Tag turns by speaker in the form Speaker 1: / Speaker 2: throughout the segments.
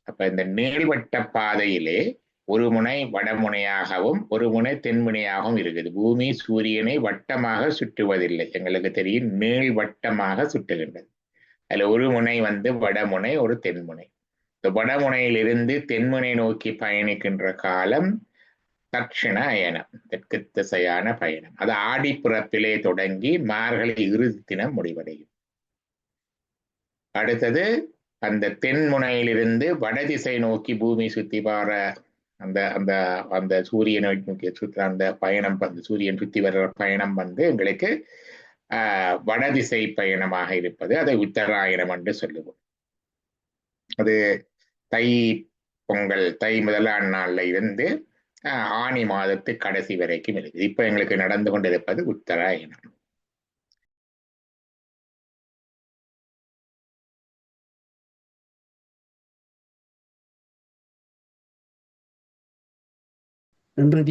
Speaker 1: அப்ப இந்த நீள்வட்ட பாதையிலே ஒரு முனை வடமுனையாகவும் ஒரு முனை தென்முனையாகவும் இருக்குது. பூமி சூரியனை வட்டமாக சுற்றுவதில்லை, எங்களுக்கு தெரியும், நீள்வட்டமாக சுற்றுகின்றது. அதுல ஒரு முனை வடமுனை, ஒரு தென்முனை. இந்த வடமுனையிலிருந்து தென்முனை நோக்கி பயணிக்கின்ற காலம் தட்சிண அயனம், தெற்கு திசையான பயணம். அது ஆடிப்பிறப்பிலே தொடங்கி மார்கழி இறுதி தினம் முடிவடையும். அடுத்தது அந்த தென்முனையிலிருந்து வடதிசை நோக்கி பூமி சுத்தி பார அந்த அந்த அந்த சூரியனை நோக்கி சுற்ற அந்த பயணம் சூரியன் சுத்தி வர்ற பயணம் எங்களுக்கு வடதிசை பயணமாக இருப்பது. அதை உத்தராயணம் என்று சொல்லுவோம். அது தை பொங்கல், தை முதலாம் நாள்ல இருந்து ஆனி மாதத்து கடைசி வரைக்கும் இருக்குது. இப்ப எங்களுக்கு நடந்து கொண்டிருப்பது உத்தராயணம்.
Speaker 2: இன்று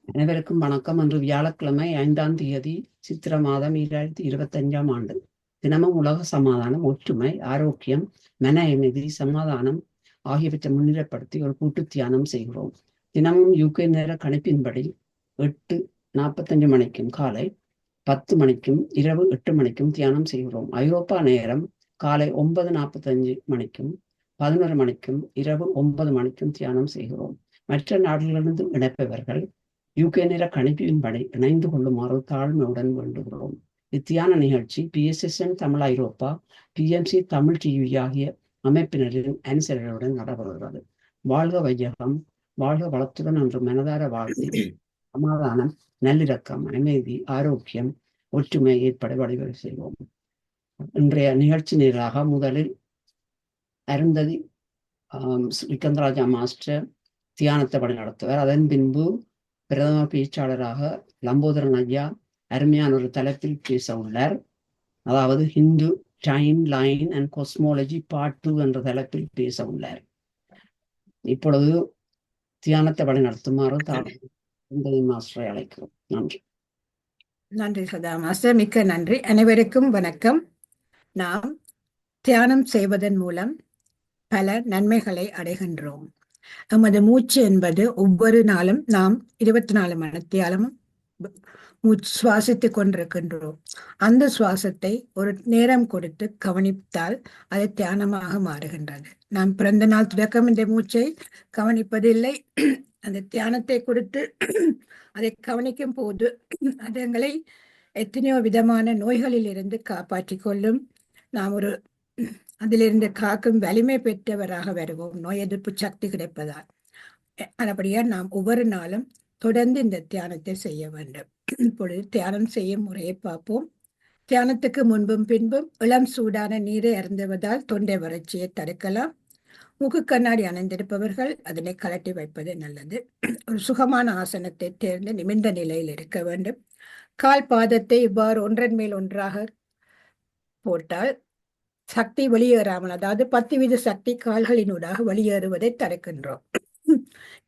Speaker 2: அனைவருக்கும் வணக்கம். இன்று வியாழக்கிழமை 5ஆம் தேதி சித்திர மாதம் 2025ஆம் ஆண்டு. தினமும் உலக சமாதானம், ஒற்றுமை, ஆரோக்கியம், மன அமைதி, சமாதானம் ஆகியவற்றை முன்னிலைப்படுத்தி ஒரு கூட்டு தியானம் செய்கிறோம். தினமும் UK நேர கணிப்பின்படி 8:45 மணிக்கும் காலை 10 மணிக்கும் இரவு 8 மணிக்கும் தியானம் செய்கிறோம். ஐரோப்பா நேரம் காலை 9:45 மணிக்கும் 11 மணிக்கும் இரவு 9 மணிக்கும் தியானம் செய்கிறோம். மற்ற நாடுகளிலிருந்து இணைப்பவர்கள் UK நேர கணிப்பின்படி இணைந்து கொள்ளுமாறு தாழ்மையுடன் வேண்டுகிறோம். இத்தியான நிகழ்ச்சி PSSN தமிழ் ஐரோப்பா, PMC தமிழ் டிவி ஆகிய அமைப்பினரின் அனுசரணையுடன் நடைபெறுகிறது. வாழ்க வையகம், வாழ்க வளத்துடன் என்று மனதார வாழ்த்தி சமாதானம், நல்லிறக்கம், அமைதி, ஆரோக்கியம், ஒற்றுமை ஏற்பட வழிவகை செய்வோம். இன்றைய நிகழ்ச்சி நேராக முதலில் அருந்ததி ஸ்ரீகந்தராஜா மாஸ்டர் தியானத்தை வழி நடத்துவார். அதன் பின்பு பிரதம பேச்சாளராக லம்போதரன் ஐயா அருமையான ஒரு தலைப்பில் பேச உள்ளார். அதாவது Hindu time line and cosmology part 2 என்ற தலைப்பில் பேச உள்ளார். இப்பொழுது தியானத்தை வழி நடத்துமாறு அருந்ததி மாஸ்டரை அழைக்கிறோம். நன்றி.
Speaker 3: நன்றி சதா மாஸ்டர், மிக்க நன்றி. அனைவருக்கும் வணக்கம். நாம் தியானம் செய்வதன் மூலம் பல நன்மைகளை அடைகின்றோம். நமது மூச்சு என்பது ஒவ்வொரு நாளும் நாம் 24 மணித்தியாலமும் சுவாசித்துக் கொண்டிருக்கின்றோம். அந்த சுவாசத்தை ஒரு நேரம் கொடுத்து கவனித்தால் அது தியானமாக மாறுகின்றது. நாம் பிறந்த நாள் தொடக்கம் இந்த மூச்சை கவனிப்பதில்லை. அந்த தியானத்தை கொடுத்து அதை கவனிக்கும் போது அது எங்களை எத்தனையோ விதமான நோய்களில் இருந்து காப்பாற்றிக் கொள்ளும். நாம் ஒரு அதிலிருந்து காக்கும் வலிமை பெற்றவராக வருவோம், நோய் எதிர்ப்பு சக்தி கிடைப்பதால். அதுபடியா நாம் ஒவ்வொரு நாளும் தொடர்ந்து இந்த தியானத்தை செய்ய வேண்டும். இப்பொழுது தியானம் செய்யும் முறையை பார்ப்போம். தியானத்துக்கு முன்பும் பின்பும் இளம் சூடான நீரை அருந்துவதால் தொண்டை வறட்சியை தடுக்கலாம். மூக்கு கண்ணாடி அணிந்திருப்பவர்கள் அதனை கலட்டி வைப்பது நல்லது. ஒரு சுகமான ஆசனத்தை தேர்ந்து நிமிர்ந்த நிலையில் இருக்க வேண்டும். கால் பாதத்தை இவ்வாறு ஒன்றன் மேல் ஒன்றாக போட்டால் சக்தி வெளியேறாமல், அதாவது 10% சக்தி கால்களினூடாக வெளியேறுவதை தடுக்கின்றோம்.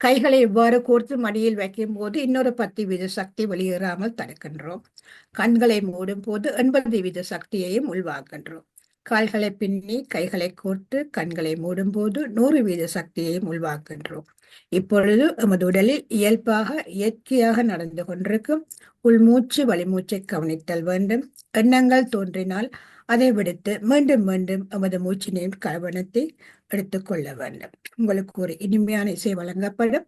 Speaker 3: கைகளை இவ்வாறு கோர்த்து மடியில் வைக்கும் போது இன்னொரு 10% சக்தி வெளியேறாமல் தடுக்கின்றோம். கண்களை மூடும் போது 80% சக்தியையும் உள்வாக்கின்றோம். கால்களை பின்னி கைகளை கோர்த்து கண்களை மூடும் போது 100% சக்தியையும் உள்வாக்கின்றோம். இப்பொழுது எமது உடலில் இயல்பாக இயற்கையாக நடந்து கொண்டிருக்கும் உள்மூச்சு வழிமூச்சை கவனித்தல் வேண்டும். எண்ணங்கள் தோன்றினால் அதை விடுத்து மீண்டும் மீண்டும் எமது மூச்சினின் கவனத்தை எடுத்துக்கொள்ள வேண்டும். உங்களுக்கு ஒரு இனிமையான இசை வழங்கப்படும்.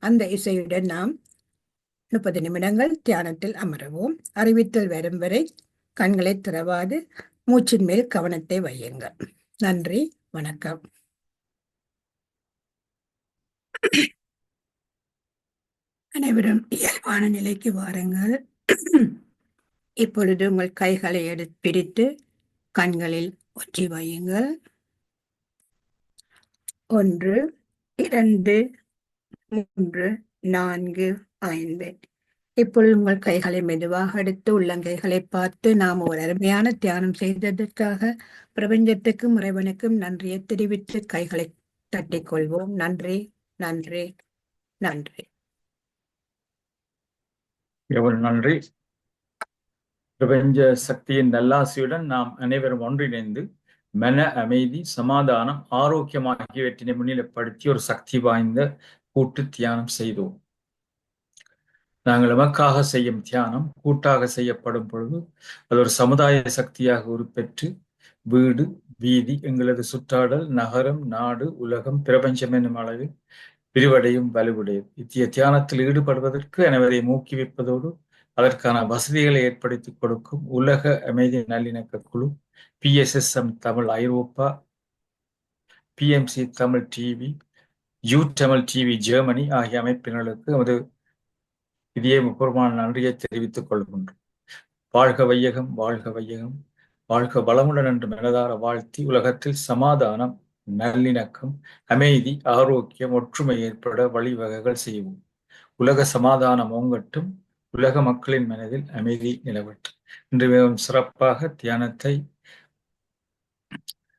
Speaker 3: அந்த இசையுடன் நாம் 30 நிமிடங்கள் தியானத்தில் அமருவோம். அறிவித்தல் வரும் வரை கண்களை திறவாது மூச்சின் மேல் கவனத்தை வையுங்கள். நன்றி, வணக்கம். அனைவரும் இயல்பான நிலைக்கு வாருங்கள். இப்பொழுது உங்கள் கைகளை பிரித்து கண்களில் ஒற்றி வையுங்கள். 1, 2, 3, 4, 5. இப்பொழுது உங்கள் கைகளை மெதுவாக எடுத்து உள்ளங்கைகளை பார்த்து நாம் ஒரு அருமையான தியானம் செய்ததற்காக பிரபஞ்சத்துக்கும் இறைவனுக்கும் நன்றியை தெரிவித்து கைகளை தட்டிக்கொள்வோம். நன்றி, நன்றி, நன்றி.
Speaker 4: நன்றி. பிரபஞ்ச சக்தியின் நல்லாசியுடன் நாம் அனைவரும் ஒன்றிணைந்து மன அமைதி, சமாதானம், ஆரோக்கியம் ஆகியவற்றினை முன்னிலைப்படுத்தி ஒரு சக்தி வாய்ந்த கூட்டு தியானம் செய்தோம். நாங்கள் எமக்காக செய்யும் தியானம் கூட்டாக செய்யப்படும் பொழுது அது ஒரு சமுதாய சக்தியாக உருப்பெற்று வீடு, வீதி, எங்களது சுற்றாடல், நகரம், நாடு, உலகம், பிரபஞ்சம் என்னும் அளவில் விரிவடையும் வலுவுடையது. இத்திய தியானத்தில் ஈடுபடுவதற்கு அனைவரையும் ஊக்குவிப்பதோடு அதற்கான வசதிகளை ஏற்படுத்தி கொடுக்கும் உலக அமைதி நல்லிணக்க குழு, PSSM தமிழ் ஐரோப்பா, PMC Tamil TV, Tamil TV Germany ஆகிய அமைப்பினர்களுக்கு நமது இதயபூர்வமான நன்றியை தெரிவித்துக் கொள்கின்றோம். வாழ்க வையகம், வாழ்க வையகம், வாழ்க வளமுடன் என்று மனதார வாழ்த்தி உலகத்தில் சமாதானம், நல்லிணக்கம், அமைதி, ஆரோக்கியம், ஒற்றுமை ஏற்பட வழிவகைகள் செய்வோம். உலக சமாதானம் ஓங்கட்டும், உலக மக்களின் மனதில் அமைதி நிலவட்டும். இன்று மிகவும் சிறப்பாக தியானத்தை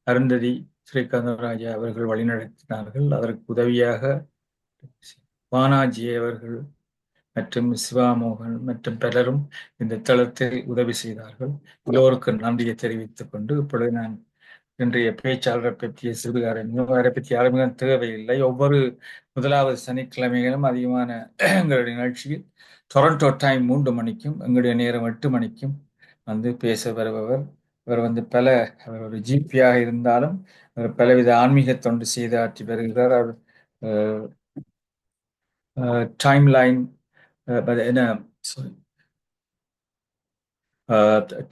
Speaker 4: அருந்ததி ஸ்ரீகாந்தராஜா அவர்கள் வழிநடத்தினார்கள். அதற்கு உதவியாக வானாஜி அவர்கள் மற்றும் சிவாமோகன் மற்றும் பலரும் இந்த தளத்தில் உதவி செய்தார்கள். எல்லோருக்கும் நன்றியை தெரிவித்துக் கொண்டு இப்பொழுது நான் இன்றைய பேச்சாளரை பற்றிய சிறு அறிமுகம், அதை பற்றி அறிமுகம் தேவையில்லை. ஒவ்வொரு முதலாவது சனிக்கிழமைகளும் அதிகமான எங்களுடைய நிகழ்ச்சியில் டொரண்டோ டைம் 3 மணிக்கும் எங்களுடைய நேரம் 8 மணிக்கும் வந்து பேச வருபவர். அவர் அவர் ஒரு ஜிபியாக இருந்தாலும் அவர் பலவித ஆன்மீக தொண்டு செய்து ஆற்றி வருகிறார். அவர் டைம் லைன்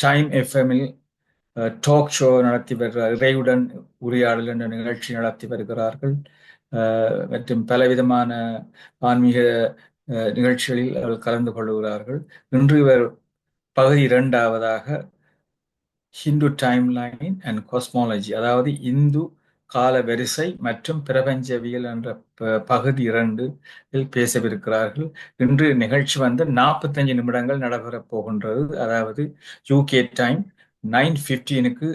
Speaker 4: டைம் எஃப்எம்மில் டாக் ஷோ நடத்தி வருகிறார். இறையுடன் உரையாடல் என்ற நிகழ்ச்சி நடத்தி வருகிறார்கள். மற்றும் பலவிதமான ஆன்மீக நிகழ்ச்சிகளில் அவர்கள் கலந்து கொள்கிறார்கள். இன்று இவர் பகுதி 2ஆவதாக Hindu time line and cosmology, அதாவது இந்து கால வரிசை மற்றும் பிரபஞ்சவியல் என்ற பகுதி 2 பேசவிருக்கிறார்கள். இன்று நிகழ்ச்சி 45 நிமிடங்கள் நடைபெறப் போகின்றது. அதாவது UK டைம் 9:15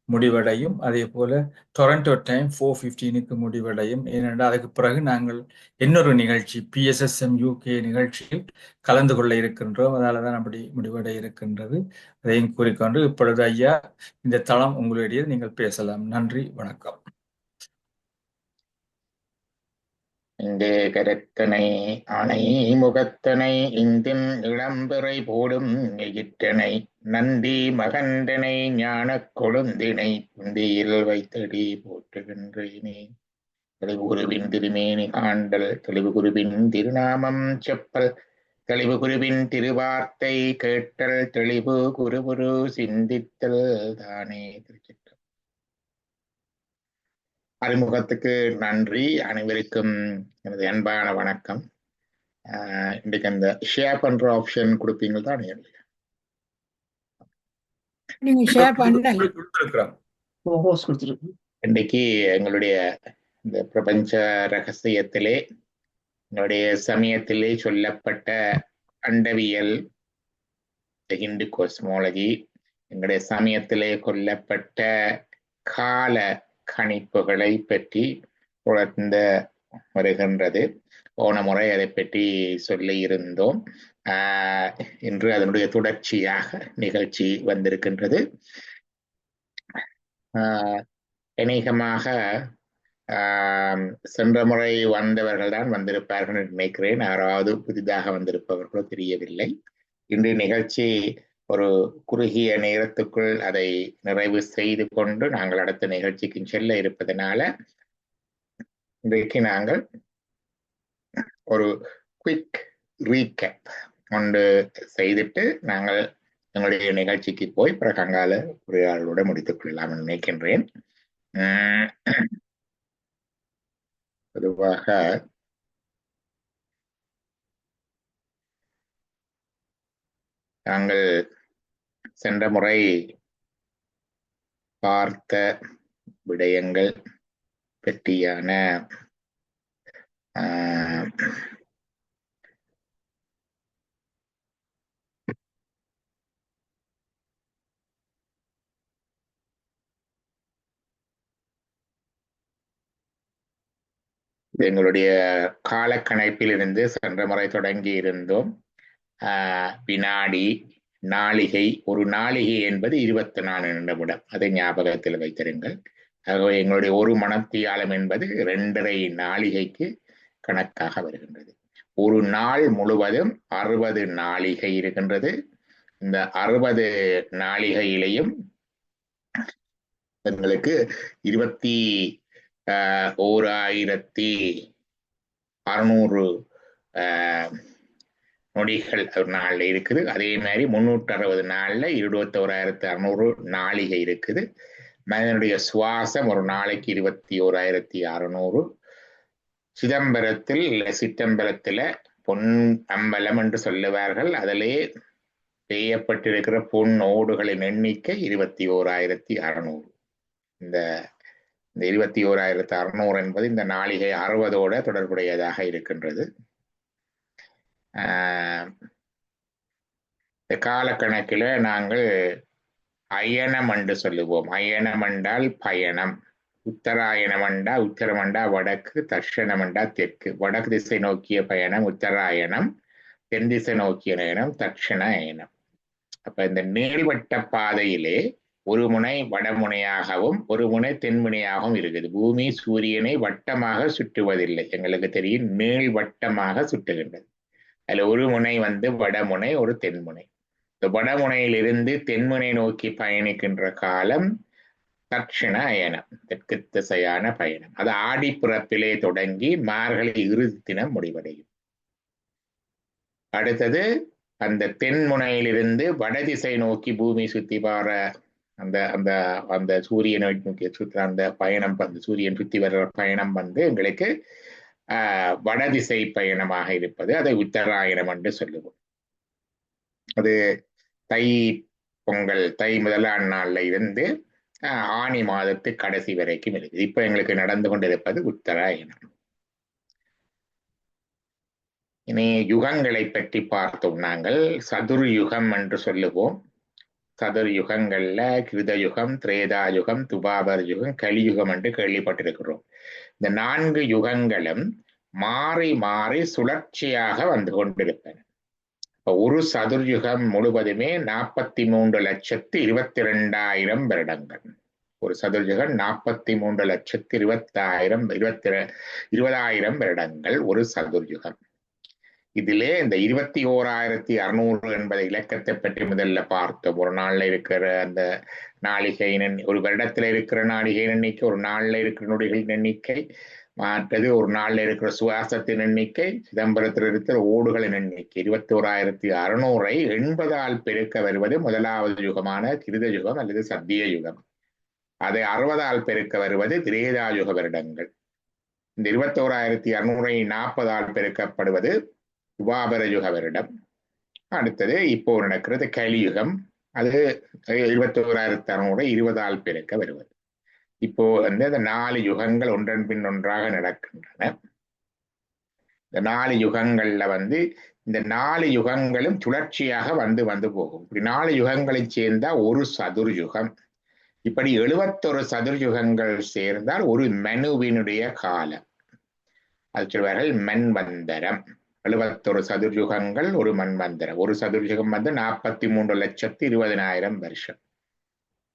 Speaker 4: முடிவடையும். அதே போல டொரண்டோ டைம் 4:15 முடிவடையும். ஏனென்றால் அதுக்கு பிறகு நாங்கள் இன்னொரு நிகழ்ச்சி PSSM UK நிகழ்ச்சியில் கலந்து கொள்ள இருக்கின்றோம். அதனால தான் அப்படி முடிவடைய இருக்கின்றது. அதையும் கூறிக்கொண்டு இப்பொழுது ஐயா, இந்த தளம் உங்களுடைய, நீங்கள் பேசலாம். நன்றி, வணக்கம்.
Speaker 1: இந்த கரத்தனை அணை முகத்தனை இந்தின் இளம்பிறை போடும் எயிற்றனை நந்தி மகந்தனை ஞானக் கொழுந்தினை புந்தியில் வைத்தடி போற்றுகின்றேனே. தெளிவு குருவின் திருமேனி காண்டல், தெளிவு குருவின் திருநாமம் செப்பல், தெளிவு குருவின் திருவார்த்தை கேட்டல், தெளிவு குரு சிந்தித்தல் தானே. திருச்சிற்றம்பலம். அறிமுகத்துக்கு நன்றி. அனைவருக்கும் எனது அன்பான வணக்கம். இன்றைக்கு அந்த ஷேர் பண்ற ஆப்ஷன் கொடுப்பீங்க தான்.
Speaker 3: நீங்க ஷேர் பண்ணல.
Speaker 1: இன்றைக்கு எங்களுடைய இந்த பிரபஞ்ச ரகசியத்திலே, எங்களுடைய சமயத்திலே சொல்லப்பட்ட அண்டவியல், ஹிந்து காஸ்மாலஜி, எங்களுடைய சமயத்திலே கொல்லப்பட்ட கால கணிப்புகளை பற்றி தொடர்ந்து வருகின்றது. போன முறை அதை பற்றி சொல்லி இருந்தோம். இன்று அதனுடைய தொடர்ச்சியாக நிகழ்ச்சி வந்திருக்கின்றது. அநேகமாக சென்ற முறை வந்தவர்கள் தான் வந்திருப்பார்கள் நினைக்கிறேன். யாராவது புதிதாக வந்திருப்பவர்களோ தெரியவில்லை. இன்று நிகழ்ச்சி ஒரு குறுகிய நேரத்துக்குள் அதை நிறைவு செய்து கொண்டு நாங்கள் அடுத்த நிகழ்ச்சிக்கு செல்ல இருப்பதனால இன்றைக்கு நாங்கள் ஒரு குவிக் ரீகேப் ஒன்று செய்துட்டு நாங்கள் எங்களுடைய நிகழ்ச்சிக்கு போய் பிறகு அங்கால உரையாடலோட முடித்துக் கொள்ளலாம் நினைக்கின்றேன். பொதுவாக நாங்கள் சென்ற முறை பார்த்த விடயங்கள் பற்றியான எங்களுடைய காலக்கணிப்பில் இருந்து சென்ற முறை தொடங்கி இருந்தோம். வினாடி, நாளிகை, ஒரு நாளிகை என்பது 24 நிமிடம். அதை ஞாபகத்தில் வைத்திருங்கள். ஆகவே எங்களுடைய ஒரு மணத்தியாலம் என்பது 2.5 நாளிகைக்கு கணக்காக வருகின்றது. ஒரு நாள் முழுவதும் 60 நாளிகை இருக்கின்றது. இந்த 60 நாளிகையிலையும் எங்களுக்கு 21,600 நொடிகள் ஒரு நாள்ல இருக்குது. அதே மாதிரி 360 நாள்ல 21,600 நாளிகை இருக்குது. மனிதனுடைய சுவாசம் ஒரு நாளைக்கு 21,600. சிதம்பரத்தில் சிற்றம்பலத்துல பொன் அம்பலம் என்று சொல்லுவார்கள். அதிலே செய்யப்பட்டிருக்கிற பொன் ஓடுகளின் எண்ணிக்கை 21,600. இந்த 21,600 என்பது இந்த நாளிகை 60ஓட தொடர்புடையதாக இருக்கின்றது. இந்த காலக்கணக்கில் நாங்கள் அயனம் என்று சொல்லுவோம். அயனம் என்றால் பயணம். உத்தராயணம் என்றா உத்தரமண்டா வடக்கு, தட்சணமண்டா தெற்கு. வடக்கு திசை நோக்கிய பயணம் உத்தராயணம், தென் திசை நோக்கிய பயணம் தட்சண அயனம். அப்ப இந்த நீள்வட்ட பாதையிலே ஒரு முனை வடமுனையாகவும் ஒரு முனை தென்முனையாகவும் இருக்குது. பூமி சூரியனை வட்டமாக சுற்றுவதில்லை. எங்களுக்கு தெரியும், நீள்வட்டமாக சுற்றுகின்றது. அதுல ஒரு முனை வடமுனை, ஒரு தென்முனை. இந்த வடமுனையிலிருந்து தென்முனை நோக்கி பயணிக்கின்ற காலம் தட்சிண அயனம், தெற்கு திசையான பயணம். அது ஆடிப்பிறப்பிலே தொடங்கி மார்கழி இறுதி தினம் முடிவடையும். அடுத்தது அந்த தென்முனையிலிருந்து வடதிசை நோக்கி பூமி சுத்தி பார அந்த அந்த அந்த சூரியனை நோக்கி சுற்ற அந்த பயணம் சூரியன் சுத்தி வர்ற பயணம் எங்களுக்கு வடதிசை பயணமாக இருப்பது. அதை உத்தராயணம் என்று சொல்லுவோம். அது தை பொங்கல், தை முதலாம் நாள்ல இருந்து ஆனி மாதத்து கடைசி வரைக்கும் இருக்குது. இப்ப எங்களுக்கு நடந்து கொண்டிருப்பது உத்தராயணம். இனி யுகங்களை பற்றி பார்த்தோம். நாங்கள் சதுர் யுகம் என்று சொல்லுவோம். சதுர் யுகங்கள்ல கிருதயுகம், திரேதாயுகம், துபாபர் யுகம், கலியுகம் என்று கேள்விப்பட்டிருக்கிறோம். இந்த 4 யுகங்களும் மாறி மாறி சுழற்சியாக வந்து கொண்டிருப்பன. ஒரு சதுர்யுகம் முழுவதுமே 43,22,000 வருடங்கள். ஒரு சதுர்யுகம் 43,20,000 வருடங்கள் ஒரு சதுர்யுகம். இதிலே இந்த 21,600 என்பதை இலக்கத்தை பற்றி முதல்ல பார்த்தோம். ஒரு நாள்ல இருக்கிற அந்த நாளிகையின், ஒரு வருடத்துல இருக்கிற நாளிகையின் எண்ணிக்கை, ஒரு நாள்ல இருக்கிற நொடிகளின் எண்ணிக்கை, மற்றது ஒரு நாள்ல இருக்கிற சுவாசத்தின் எண்ணிக்கை, சிதம்பரத்தில் இருக்கிற ஓடுகளின் எண்ணிக்கை. 21,600 80ஆல் பெருக்க வருவது முதலாவது யுகமான கிருத யுகம் அல்லது சத்திய யுகம். அதை 60ஆல் பெருக்க வருவது திரேதாயுக வருடங்கள். இந்த 21,600 40ஆல் பெருக்கப்படுவது துபாபர யுக வருடம். அடுத்தது இப்போ நடக்கிறது கலியுகம். அது 21,600 20ஆல் பெருக்க வருவது. இப்போ அந்த 4 யுகங்கள் ஒன்றன் பின் ஒன்றாக நடக்கின்றன. இந்த 4 யுகங்கள்ல இந்த 4 யுகங்களும் சுழற்சியாக வந்து போகும். இப்படி 4 யுகங்களை சேர்ந்தா ஒரு சதுர் யுகம். இப்படி 71 சதுர் யுகங்கள் சேர்ந்தால் ஒரு மனுவினுடைய காலம். அது சொல்வார்கள் மன்வந்தரம். 71 சதுர்யுகங்கள் ஒரு மன்வந்தரம். ஒரு சதுர்யுகம் 43,20,000 வருஷம்.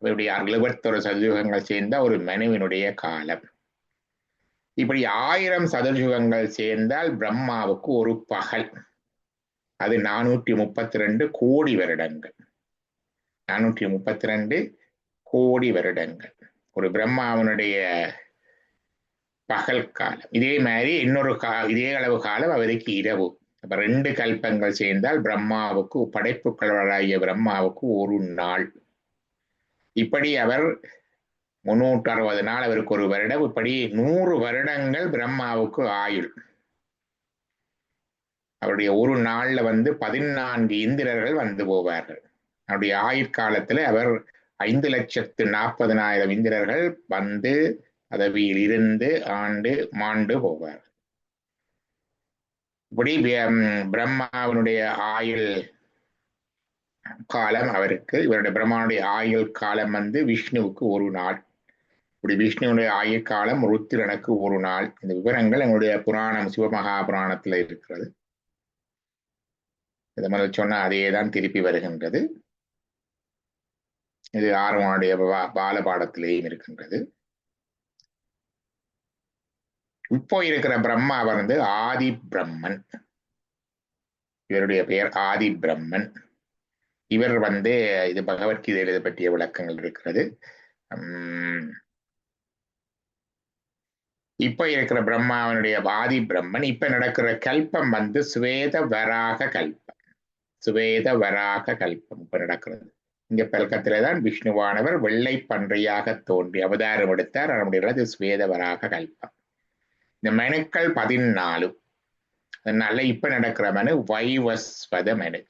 Speaker 1: இப்படி 71 சதுர்யுகங்கள் சேர்ந்தா ஒரு மனுவினுடைய காலம். இப்படி 1000 சதுர்யுகங்கள் சேர்ந்தால் பிரம்மாவுக்கு ஒரு பகல். அது 432 கோடி வருடங்கள். 432 கோடி வருடங்கள் ஒரு பிரம்மாவனுடைய பகல் காலம். இதே மாதிரி இன்னொரு இதே அளவு காலம் அவருக்கு இரவு. அப்ப 2 கல்பங்கள் சேர்ந்தால் பிரம்மாவுக்கு, படைப்புக்களாகிய பிரம்மாவுக்கு ஒரு நாள். இப்படி அவர் 360 நாள் அவருக்கு ஒரு வருடம். இப்படி 100 வருடங்கள் பிரம்மாவுக்கு ஆயுள். அவருடைய ஒரு நாள்ல 14 இந்திரர்கள் வந்து போவார்கள். அவருடைய ஆயுட்காலத்துல அவர் 5,40,000 இந்திரர்கள் பதவியில் இருந்து ஆண்டு மாண்டு போவார். இப்படி பிரம்மாவனுடைய ஆயுள் காலம் அவருக்கு, இவருடைய பிரம்மாவுடைய ஆயுள் காலம் விஷ்ணுவுக்கு ஒரு நாள். இப்படி விஷ்ணுவுடைய ஆயுள் காலம் ருத்திரனுக்கு ஒரு நாள். இந்த விவரங்கள் எங்களுடைய புராணம் சிவமகா புராணத்துல இருக்கிறது. இது முதல் சொன்ன அதே தான் திருப்பி வருகின்றது. இது ஆர்வனுடைய பால பாடத்திலேயும் இருக்கின்றது. இப்போ இருக்கிற பிரம்மா வந்து ஆதி பிரம்மன். இவருடைய பெயர் ஆதி பிரம்மன். இவர் வந்து இது பகவத்கீதையில் இதை பற்றிய விளக்கங்கள் இருக்கிறது. இப்ப இருக்கிற பிரம்மாவனுடைய ஆதி பிரம்மன். இப்ப நடக்கிற கல்பம் வந்து சுவேத வராக கல்பம். சுவேத வராக கல்பம் இப்ப நடக்கிறது. இங்க பல்கத்திலே தான் விஷ்ணுவானவர் வெள்ளை பன்றியாக தோன்றி அவதாரம் எடுத்தார். நம்முடைய சுவேத வராக கல்பம். இந்த மனுக்கள் 14. அதனால இப்ப நடக்கிற மனு வைவஸ்வத மனு.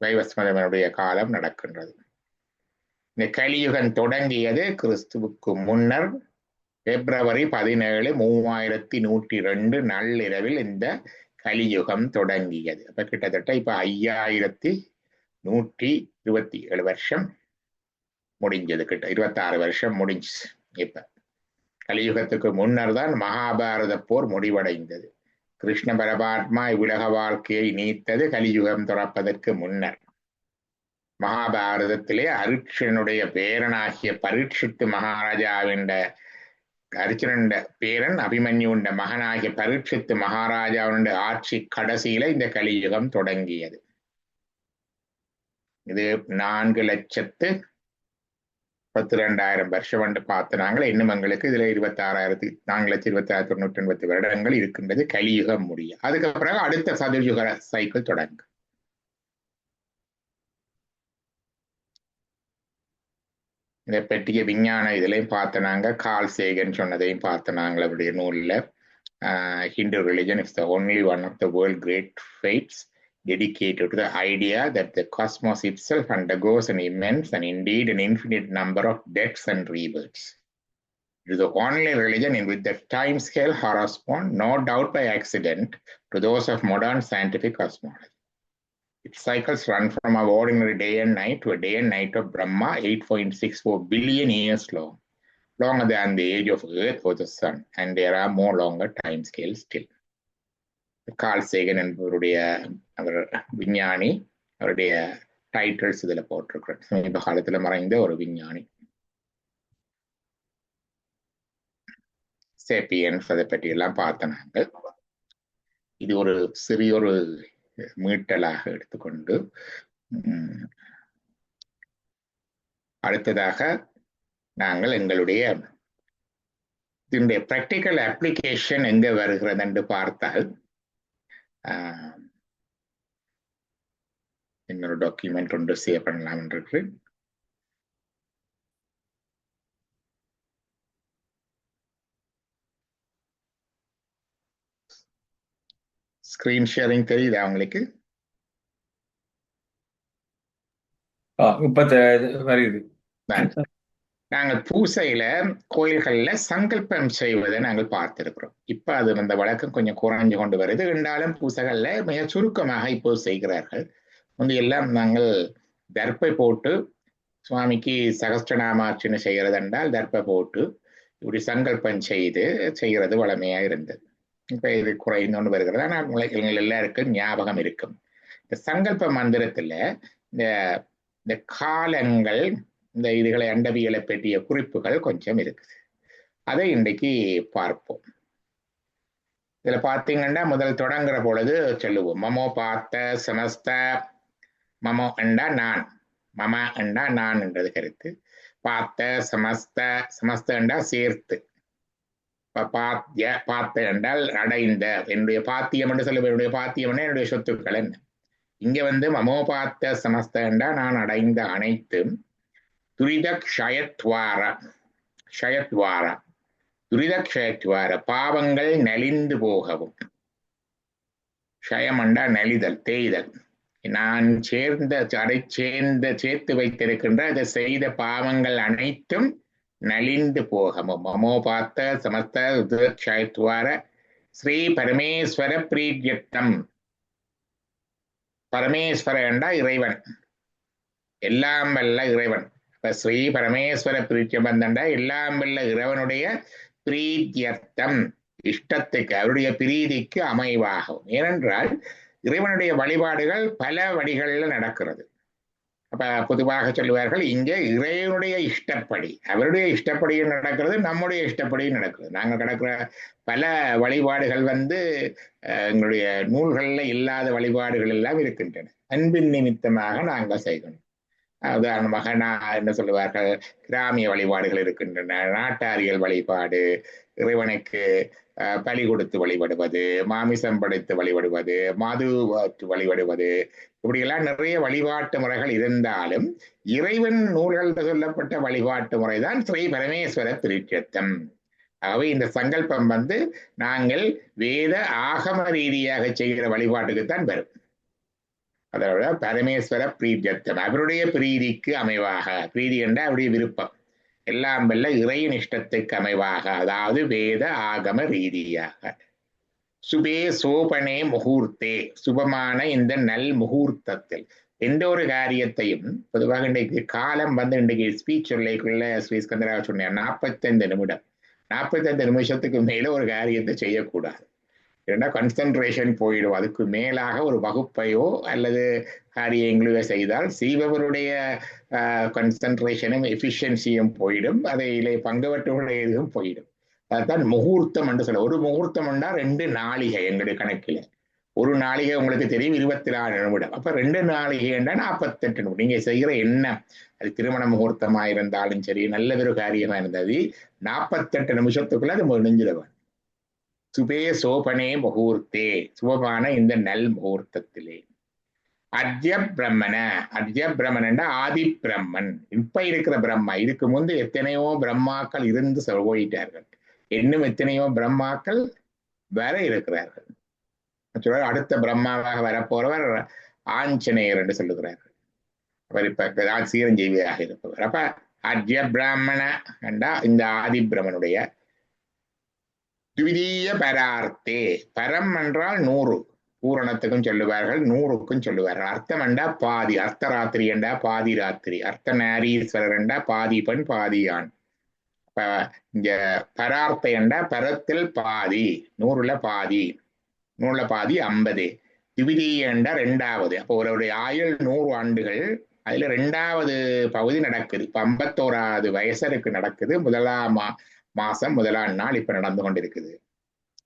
Speaker 1: வைவஸ்வத மனுடைய காலம் நடக்கின்றது. இந்த கலியுகம் தொடங்கியது கிறிஸ்துவுக்கு முன்னர் February 17, 3102 நள்ளிரவில் இந்த கலியுகம் தொடங்கியது. அப்ப கிட்டத்தட்ட இப்ப 5127 வருஷம் முடிஞ்சது. கிட்ட 26 வருஷம் முடிஞ்சு. இப்ப கலியுகத்துக்கு முன்னர் தான் மகாபாரத போர் முடிவடைந்தது. கிருஷ்ண பரமாத்மா இவ்வுலக வாழ்க்கையை நீத்தது கலியுகம் துறப்பதற்கு முன்னர். மகாபாரதத்திலே அருட்சனுடைய பேரனாகிய பரீட்சித்து மகாராஜாவின் அர்ஜுனன் பேரன் அபிமன்யுண்ட மகனாகிய பரீட்சித்து மகாராஜாவுடைய ஆட்சி கடைசியில இந்த கலியுகம் தொடங்கியது. இது 4,32,000 வருஷம் வந்து பார்த்து நாங்கள் இன்னும் எங்களுக்கு இதுல 4,26,980 வருடங்கள் இருக்கின்றது கலியுகம் முடியும். அதுக்கு பிறகு அடுத்த சதுர்யுக சைக்கிள் தொடங்கும். இதை பற்றிய விஞ்ஞான இதுலையும் பார்த்தனாங்க. கார்ல் சேகன் சொன்னதையும் பார்த்தனாங்க அவருடைய நூலில். Hindu religion is the only one of the world great faiths dedicated to the idea that the cosmos itself undergoes an immense and indeed an infinite number of deaths and rebirths. It is the only religion in which the time scale corresponds, no doubt by accident, to those of modern scientific cosmology. Its cycles run from our ordinary day and night to a day and night of Brahma, 8.64 billion years long, longer than the age of Earth or the Sun, and there are more longer time scales still. Carl Sagan என்பவருடைய அவர் விஞ்ஞானி. அவருடைய titles இதுல போட்டிருக்கிறேன். சமீப காலத்துல மறைந்த ஒரு விஞ்ஞானி. சேப்பியன்ஸ் அதை பற்றி எல்லாம் பார்த்தனாங்க. இது ஒரு சிறியொரு மீட்டலாக எடுத்துக்கொண்டு அடுத்ததாக நாங்கள் எங்களுடைய இதனுடைய பிராக்டிக்கல் அப்ளிகேஷன் எங்க வருகிறது என்று பார்த்தால் இன்னொரு டாக்குமெண்ட் ஒன்று சேவ் பண்ணலாம் என்று ஸ்கிரீன் ஷேரிங் தெரியுதா உங்களுக்கு?
Speaker 4: வருது.
Speaker 1: நாங்கள் பூசையில கோயில்கள்ல சங்கல்பம் செய்வதை நாங்கள் பார்த்திருக்கிறோம். இப்ப அது அந்த வழக்கம் கொஞ்சம் குறைஞ்சு கொண்டு வருது. இருந்தாலும் பூசைகள்ல மிக சுருக்கமாக இப்போ செய்கிறார்கள். முந்தையெல்லாம் நாங்கள் தர்ப்பை போட்டு சுவாமிக்கு சகஸ்ரநாமார்ச்சனை செய்கிறது என்றால் தர்ப்பை போட்டு இப்படி சங்கல்பம் செய்கிறது வளமையா இருந்தது. இப்ப இது குறைந்து கொண்டு வருகிறது. ஆனால் எல்லாருக்கும் ஞாபகம் இருக்கும். இந்த சங்கல்ப மந்திரத்துல இந்த காலங்கள், இந்த இதுகளை அண்டவியலை பற்றிய குறிப்புகள் கொஞ்சம் இருக்குது. அதை இன்றைக்கு பார்ப்போம். இதுல பார்த்தீங்கன்னா முதல் தொடங்குற பொழுது சொல்லுவோம், மமோ பார்த்த சமஸ்த. மமோ என்றா நான், மம என்றா நான் என்றது கருத்து. பார்த்த சமஸ்த, சமஸ்த என்றா சேர்த்து. பார்த்த என்றால் அடைந்த, என்னுடைய பாத்தியம் என்று சொல்ல, என்னுடைய பாத்தியம் என்னுடைய சொத்துக்கள் என்ன. இங்க வந்து மமோ பார்த்த சமஸ்த என்றா நான் அடைந்த அனைத்தும். துரித க்ஷயத்வார, க்ஷயத்வார, துரித க்ஷயத்வார, பாவங்கள் நலிந்து போகவும். க்ஷயம் என்றா நலிதல், தேய்தல். நான் சேர்த்து வைத்திருக்கின்ற அதை செய்த பாவங்கள் அனைத்தும் நலிந்து போகவும். மமோ பார்த்த சமஸ்த க்ஷயத்வார ஸ்ரீ பரமேஸ்வர பிரீத்யர்த்தம். பரமேஸ்வர என்றா இறைவன், எல்லாம் வல்ல இறைவன். இப்ப ஸ்ரீ பரமேஸ்வர பிரீத்தியம் வந்தா எல்லாம் வல்ல இறைவனுடைய பிரீத்தியர்த்தம், இஷ்டத்துக்கு, அவருடைய பிரீதிக்கு அமைவாகும். ஏனென்றால் இறைவனுடைய வழிபாடுகள் பல வழிகளில் நடக்கிறது. அப்ப பொதுவாக சொல்லுவார்கள், இங்க இறைவனுடைய இஷ்டப்படி, அவருடைய இஷ்டப்படியும் நடக்கிறது, நம்முடைய இஷ்டப்படியும் நடக்கிறது. நாங்கள் கிடக்கிற பல வழிபாடுகள் எங்களுடைய நூல்கள்ல இல்லாத வழிபாடுகள் எல்லாம் இருக்கின்றன. அன்பின் நிமித்தமாக நாங்கள் செய்யணும். உதாரணமாக என்ன சொல்லுவார்கள், கிராமிய வழிபாடுகள் இருக்கின்றன, நாட்டாரியல் வழிபாடு, இறைவனுக்கு பலி கொடுத்து வழிபடுவது, மாமிசம் படைத்து வழிபடுவது, மது வழிபடுவது, இப்படியெல்லாம் நிறைய வழிபாட்டு முறைகள் இருந்தாலும் இறைவன் நூல்கள் சொல்லப்பட்ட வழிபாட்டு முறைதான் ஸ்ரீ பரமேஸ்வர பிரீட்சத்தம். ஆகவே இந்த சங்கல்பம் நாங்கள் வேத ஆகம ரீதியாக செய்கிற வழிபாட்டுக்குத்தான் வரும். அதோட பரமேஸ்வர பிரீட்சத்தம், அவருடைய பிரீதிக்கு அமைவாக, பிரீதி என்ற அவருடைய விருப்பம், எல்லாம் வல்ல இறையின் இஷ்டத்துக்கு அமைவாக, அதாவது வேத ஆகம ரீதியாக. சுபே சோபனே முகூர்த்தே, சுபமான இந்த நல் முகூர்த்தத்தில் எந்த ஒரு காரியத்தையும் பொதுவாக இன்றைக்கு காலம் இன்றைக்கு ஸ்பீச் சொல்லிக்குள்ள ஸ்ரீஸ்கந்தரா சொன்னேன், 45 நிமிடம். 45 நிமிஷத்துக்கு மேல ஒரு காரியத்தை செய்யக்கூடாது. ஏன்னா கன்சன்ட்ரேஷன் போயிடும். அதுக்கு மேலாக ஒரு வகுப்பையோ அல்லது காரியங்களையோ செய்தால் செய்பவருடைய கன்சன்ட்ரேஷனும் எஃபிஷியன்சியும் போயிடும், அதிலே பங்குபற்றுடைய இதுவும் போயிடும். அதுதான் முகூர்த்தம் என்று சொல்ல. ஒரு முகூர்த்தம் என்றா 2 நாளிகை எங்களுடைய கணக்கில். ஒரு நாளிகை உங்களுக்கு தெரியும் 24 நிமிடம். அப்ப 2 நாளிகை என்றா 48 நிமிடம். நீங்க செய்கிற எண்ணம், அது திருமண முகூர்த்தமா இருந்தாலும் சரி, நல்லதொரு காரியமா இருந்தது, 48 நிமிஷத்துக்குள்ள அது முடிஞ்சிடுவான். சுபே சோபனே முகூர்த்தே, சுபமான இந்த நல் முகூர்த்தத்திலே. அத்ய பிரம்மன, அத்ய பிரம்மன் ஆதி பிரம்மன், இப்ப இருக்கிற பிரம்மா. இதுக்கு முன்பு எத்தனையோ பிரம்மாக்கள் இருந்து போயிட்டார்கள், இன்னும் எத்தனையோ பிரம்மாக்கள் வர இருக்கிறார்கள். அடுத்த பிரம்மாவாக வரப்போறவர் ஆஞ்சநேயர் என்று சொல்லுகிறார்கள். அவர் இப்ப சீரஞ்சீவியாக இருப்பவர். அப்ப அத்ய பிராமண என்றா இந்த ஆதி பிரம்மனுடைய துவிதீய பரார்த்தே, பரம் என்றால் 100, பூரணத்துக்கும் சொல்லுவார்கள், 100க்கும் சொல்லுவார்கள். அர்த்தம் என்றா பாதி, அர்த்தராத்திரி என்றா பாதி ராத்திரி, அர்த்த நாரீஸ்வரர் என்றா பாதி பெண் பாதி ஆண். இங்க பரார்த்தை என்றா பரத்தில் பாதி, 100ல பாதி, 100ல பாதி 50. திவிதீய என்றா 2வது. அப்போ ஒருவருடைய ஆயுள் 100 ஆண்டுகள், அதுல 2வது பகுதி நடக்குது. இப்ப 51வது வயசருக்கு நடக்குது. முதலாம் மாசம் 1ஆம் நாள் இப்ப நடந்து கொண்டிருக்குது.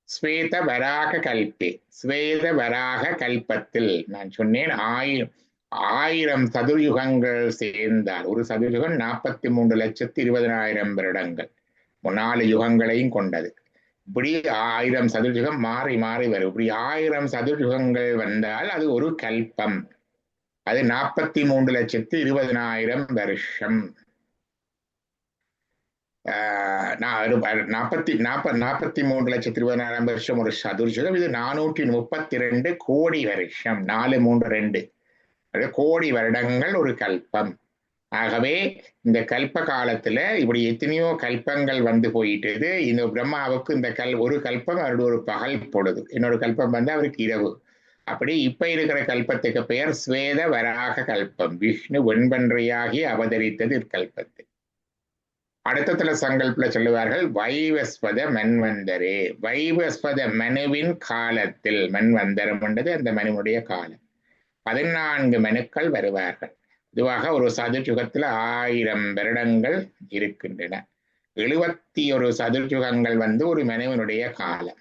Speaker 1: ஸ்வேத வராக கல்பே, ஸ்வேத வராக கல்பத்தில் நான் சொன்னேன் 1000 சதுர்யுகங்கள் சேர்ந்தால், ஒரு சதுர்யுகம் 43,20,000 வருடங்கள், 4 யுகங்களையும் கொண்டது. இப்படி 1000 சதுர்யுகம் மாறி மாறி வரும். இப்படி 1000 சதுர்யுகங்கள் வந்தால் அது ஒரு கல்பம். அது 43,20,000 வருஷம். 43,20,000 வருஷம் ஒரு சதுர்யுகம். இது 432 கோடி வருஷம், 432 கோடி வருடங்கள் ஒரு கல்பம். ஆகவே இந்த கல்ப காலத்துல இப்படி எத்தனையோ கல்பங்கள் போயிட்டது. இந்த பிரம்மாவுக்கு இந்த ஒரு கல்பம் அவருடைய ஒரு பகல் பொழுது, இன்னொரு கல்பம் அவருக்கு இரவு. அப்படி இப்ப இருக்கிற கல்பத்துக்கு பெயர் ஸ்வேத வராக கல்பம். விஷ்ணு வெண்பன்றையாகி அவதரித்தது இக்கல்பத்து. அடுத்த சங்கல்பல சொல்லுவார்கள் வைவஸ்வத மன்வந்தரே, வைவஸ்வத மனுவின் காலத்தில், மன்வந்தரம் என்றது அந்த மனுவுடைய காலம், 14 மனுக்கள் வருவார்கள். இதுவாக ஒரு சதுர்யுகத்துல 1000 வருடங்கள் இருக்கின்றன. 71 சதுர்யுகங்கள் ஒரு மனுவனுடைய காலம்.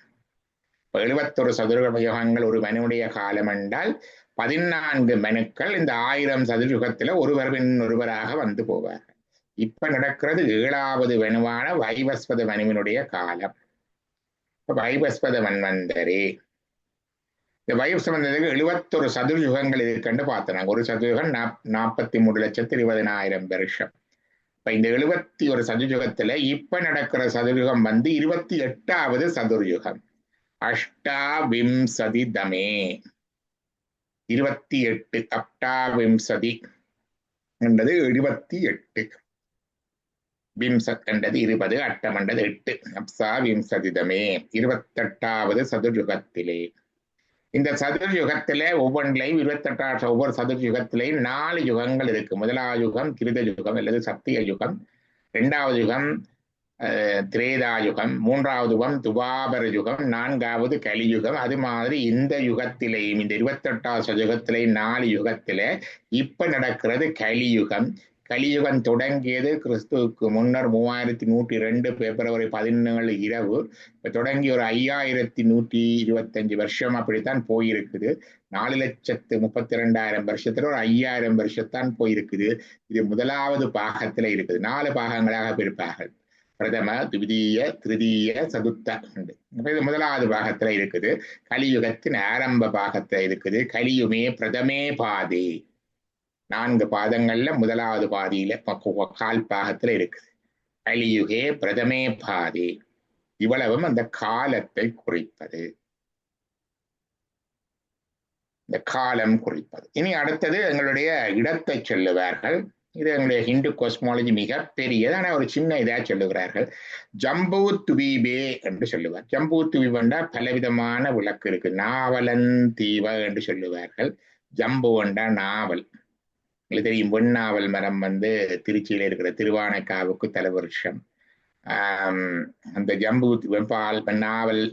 Speaker 1: 71 சதுர்யுகங்கள் ஒரு மனுவுடைய காலம் என்றால் 14 மனுக்கள் இந்த 1000 சதுர்யுகத்துல ஒருவர் பின் ஒருவராக போவார்கள். இப்ப நடக்கிறது 7வது மனுவான வைவஸ்வத மனுவினுடைய காலம். வைவஸ்வத மன்வந்தரே, இந்த வைவஸ்வதத்துக்கு 71 சதுர்யுகங்கள் இருக்குன்னு பார்த்தோம். ஒரு சதுர்யுகம் 43,20,000 வருஷம். இப்ப இந்த 71 சதுர்யுகத்துல இப்ப நடக்கிற சதுர்யுகம் 28வது சதுர்யுகம். அஷ்டாவிம்சதி தமே, 28 அஷ்டாவிம்சதி என்றது 28, விம்சத் என்றது 20, அட்டம் என்றது 8, அப்சா விம்சதிதமே 28வது சதுர்யுகத்திலே. இந்த சதுர்யுகத்தில ஒவ்வொன்றிலையும் 28 ஒவ்வொரு சதுர்யுகத்திலையும் 4 யுகங்கள் இருக்கு. முதலாவது யுகம் கிருத யுகம் அல்லது சத்திய யுகம், 2வது யுகம் திரேதா யுகம், மூன்றாவது யுகம் துவாபர யுகம், நான்காவது கலியுகம். அது மாதிரி இந்த யுகத்திலேயும் இந்த 28வது சதுகத்திலேயும் 4 யுகத்தில இப்ப நடக்கிறது கலியுகம். கலியுகம் தொடங்கியது கிறிஸ்துவுக்கு முன்னர் 3102 பிப்ரவரி 17 இரவு. இப்ப தொடங்கி ஒரு 5125 வருஷம் அப்படித்தான் போயிருக்குது. 4,32,000 வருஷத்துல ஒரு 5000 வருஷத்தான் போயிருக்குது. இது முதலாவது பாகத்துல இருக்குது. 4 பாகங்களாக பிரிப்பார்கள். பிரதம, துவிதீய, திருதீய, சதுர்த்த. இது முதலாவது பாகத்துல இருக்குது. கலியுகத்தின் ஆரம்ப பாகத்துல இருக்குது. கலியுமே பிரதமே பாதி, 4 பாதங்கள்ல முதலாவது பாதியில கால் பாகத்துல இருக்குது. கலியுகே பிரதமே பாதி. இவ்வளவும் அந்த காலத்தை குறிப்பது, இந்த காலம் குறிப்பது. இனி அடுத்தது எங்களுடைய இடத்தை சொல்லுவார்கள். இது எங்களுடைய ஹிந்து கோஸ்மாலஜி மிக பெரியது. ஆனால் ஒரு சின்ன இதா சொல்லுகிறார்கள். ஜம்பூ துவீபே என்று சொல்லுவார். ஜம்பூ துவீபண்டா பலவிதமான விளக்கு இருக்கு. நாவலந்தீவ என்று சொல்லுவார்கள். ஜம்பு வண்டா நாவல். உங்களுக்கு தெரியும், வெண்ணாவல் மரம் திருச்சியில இருக்கிற திருவானைக்காவுக்கு தலைவருஷம். அந்த ஜம்பு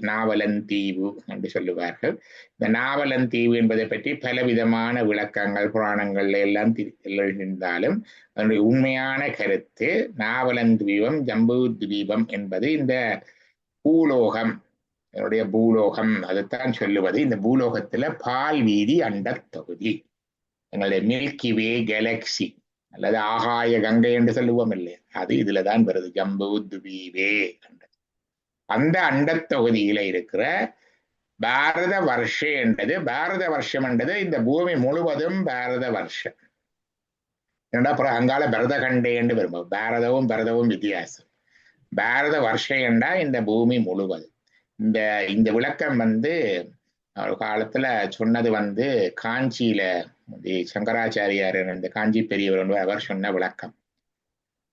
Speaker 1: நாவலந்தீவு என்று சொல்லுவார்கள். இந்த நாவலந்தீவு என்பதை பற்றி பலவிதமான விளக்கங்கள் புராணங்கள்ல எல்லாம் இருந்தாலும் அதனுடைய உண்மையான கருத்து நாவலந்தீபம் ஜம்பு தீபம் என்பது இந்த பூலோகம், என்னுடைய பூலோகம் அதைத்தான் சொல்லுவது. இந்த பூலோகத்துல பால் வீதி அண்ட தொகுதி, எங்களுடைய மில்கி வே கேலக்சி அல்லது ஆகாய கங்கை என்று சொல்லுவோம் இல்லையா, அது இதுலதான் வருது. ஜம்பு துவீபே அந்த அண்டத் தொகுதியில இருக்கிற பாரத வருஷே என்றது. பாரத வருஷம் என்றது இந்த பூமி முழுவதும் பாரத வருஷம். ஏன்னா அப்புறம் அங்கால பரதகண்டே என்று வரும். பாரதமும் பரதமும் வித்தியாசம். பாரத வருஷம் என்றா இந்த பூமி முழுவதும். இந்த விளக்கம் ஒரு காலத்துல சொன்னது காஞ்சியில சங்கராச்சாரியார், இந்த காஞ்சி பெரியவர் அவர் சொன்ன விளக்கம்.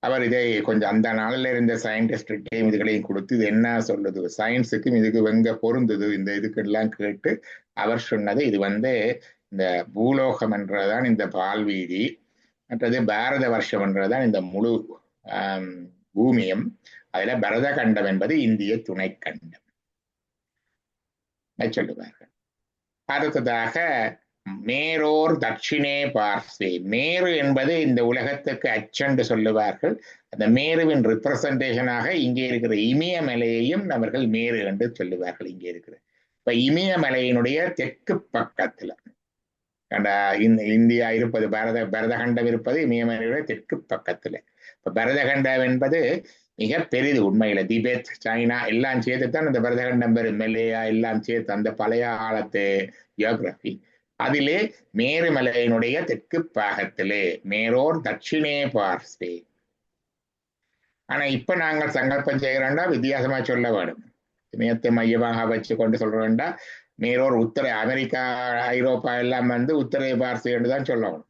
Speaker 1: அவர் இதை கொஞ்சம் அந்த நாளில் இருந்த சயின்டிஸ்டையும் இதுகளையும் கொடுத்து இது என்ன சொல்லுது, சயின்ஸுக்கும் இதுக்கு வெங்க பொருந்தது, இந்த இதுக்கெல்லாம் கேட்டு அவர் சொன்னது. இது இந்த பூலோகம் என்றதான் இந்த பால்வீதி, மற்றது பாரத வருஷம் என்றதான் இந்த முழு பூமியும். அதுல பரத கண்டம் என்பது இந்திய துணை கண்டம் சொல்லுவார்கள். அடுத்ததாக மேரோர் தட்சிணே பார்ஸ்வே. மேரு என்பது இந்த உலகத்துக்கு அச்சென்று சொல்லுவார்கள். அந்த மேருவின் ரிப்ரசன்டேஷனாக இங்கே இருக்கிற இமயமலையையும் அவர்கள் மேரு என்று சொல்லுவார்கள். இங்கே இருக்கிற இப்ப இமயமலையினுடைய தெற்கு பக்கத்துல இந்தியா இருப்பது, பரதகண்டம் இருப்பது இமயமலையுடைய தெற்கு பக்கத்துல. இப்ப பரதகண்டம் என்பது மிக பெரிது உண்மையில. திபெத், சைனா எல்லாம் சேர்த்துத்தான் இந்த பரதகண்டம் பெரும். மெல்லையா எல்லாம் சேர்த்து அந்த பழைய காலத்து ஜியோகிராபி. அதிலே மேருமலையினுடைய தெற்கு பாகத்திலே மேரோர் தட்சிணே பார்ஸ்வே. ஆனா இப்ப நாங்கள் சங்கல்பம் செய்கிறோம்டா வித்தியாசமா சொல்ல வேணும். இமயத்தை மையமாக வச்சு கொண்டு சொல்றோம்டா மேரோர் உத்தர அமெரிக்கா ஐரோப்பா எல்லாம் உத்தரே பார்ஸ்வே என்று தான் சொல்லணும்.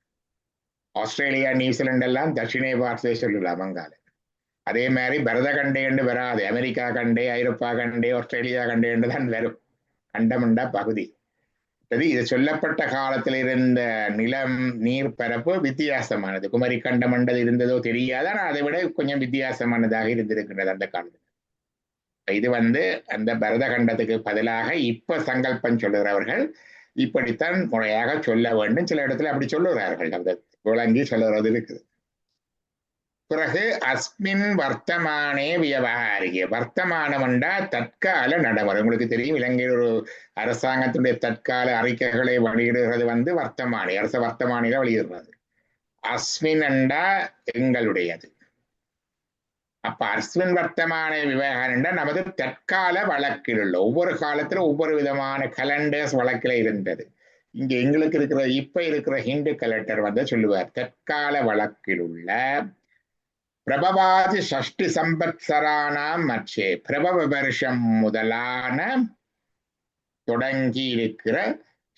Speaker 1: ஆஸ்திரேலியா நியூசிலாந்து எல்லாம் தட்சிணே பார்ஸ்வே சொல்லலாம் வங்காள. அதே மாதிரி பரதகண்டே என்று வராது. அமெரிக்கா கண்டே, ஐரோப்பா கண்டே, ஆஸ்திரேலியா கண்டே என்று தான் வரும். கண்டமண்டா பகுதி. இது சொல்லப்பட்ட காலத்தில் இருந்த நிலம் நீர் பரப்பு வித்தியாசமானது. குமரி கண்டம் என்றது இருந்ததோ தெரியாது, ஆனால் அதை விட கொஞ்சம் வித்தியாசமானதாக இருந்திருக்கின்றது அந்த காலத்தில். இது அந்த பரத கண்டத்துக்கு பதிலாக இப்ப சங்கல்பம் சொல்லுகிறவர்கள் இப்படித்தான் முறையாக சொல்ல வேண்டும். சில இடத்துல அப்படி சொல்லுகிறார்கள், அந்த விளங்கி சொல்லுறது இருக்குது. பிறகு அஸ்மின் வர்த்தமானே வியவகாரிக. வர்த்தமானம் என்றா தற்கால நடைமுறை. உங்களுக்கு தெரியும், இலங்கையில் ஒரு அரசாங்கத்துடைய தற்கால அறிக்கைகளை வெளியிடுகிறது வர்த்தமானி, அரச வர்த்தமானில வெளியிடுறது. அஸ்மின் என்றா எங்களுடையது. அப்ப அஸ்மின் வர்த்தமான விவகாரம் என்றா நமது தற்கால வழக்கில் உள்ள ஒவ்வொரு காலத்துல ஒவ்வொரு விதமான கலண்டர்ஸ் வழக்கில இருந்தது. இங்க எங்களுக்கு இருக்கிற இப்ப இருக்கிற ஹிந்து கலெக்டர் சொல்லுவார், தற்கால வழக்கில் உள்ள பிரபவாதி ஷஷ்டி சம்பத்சரானாம் மற்றே பிரபவ வருஷம் முதலான தொடங்கி இருக்கிற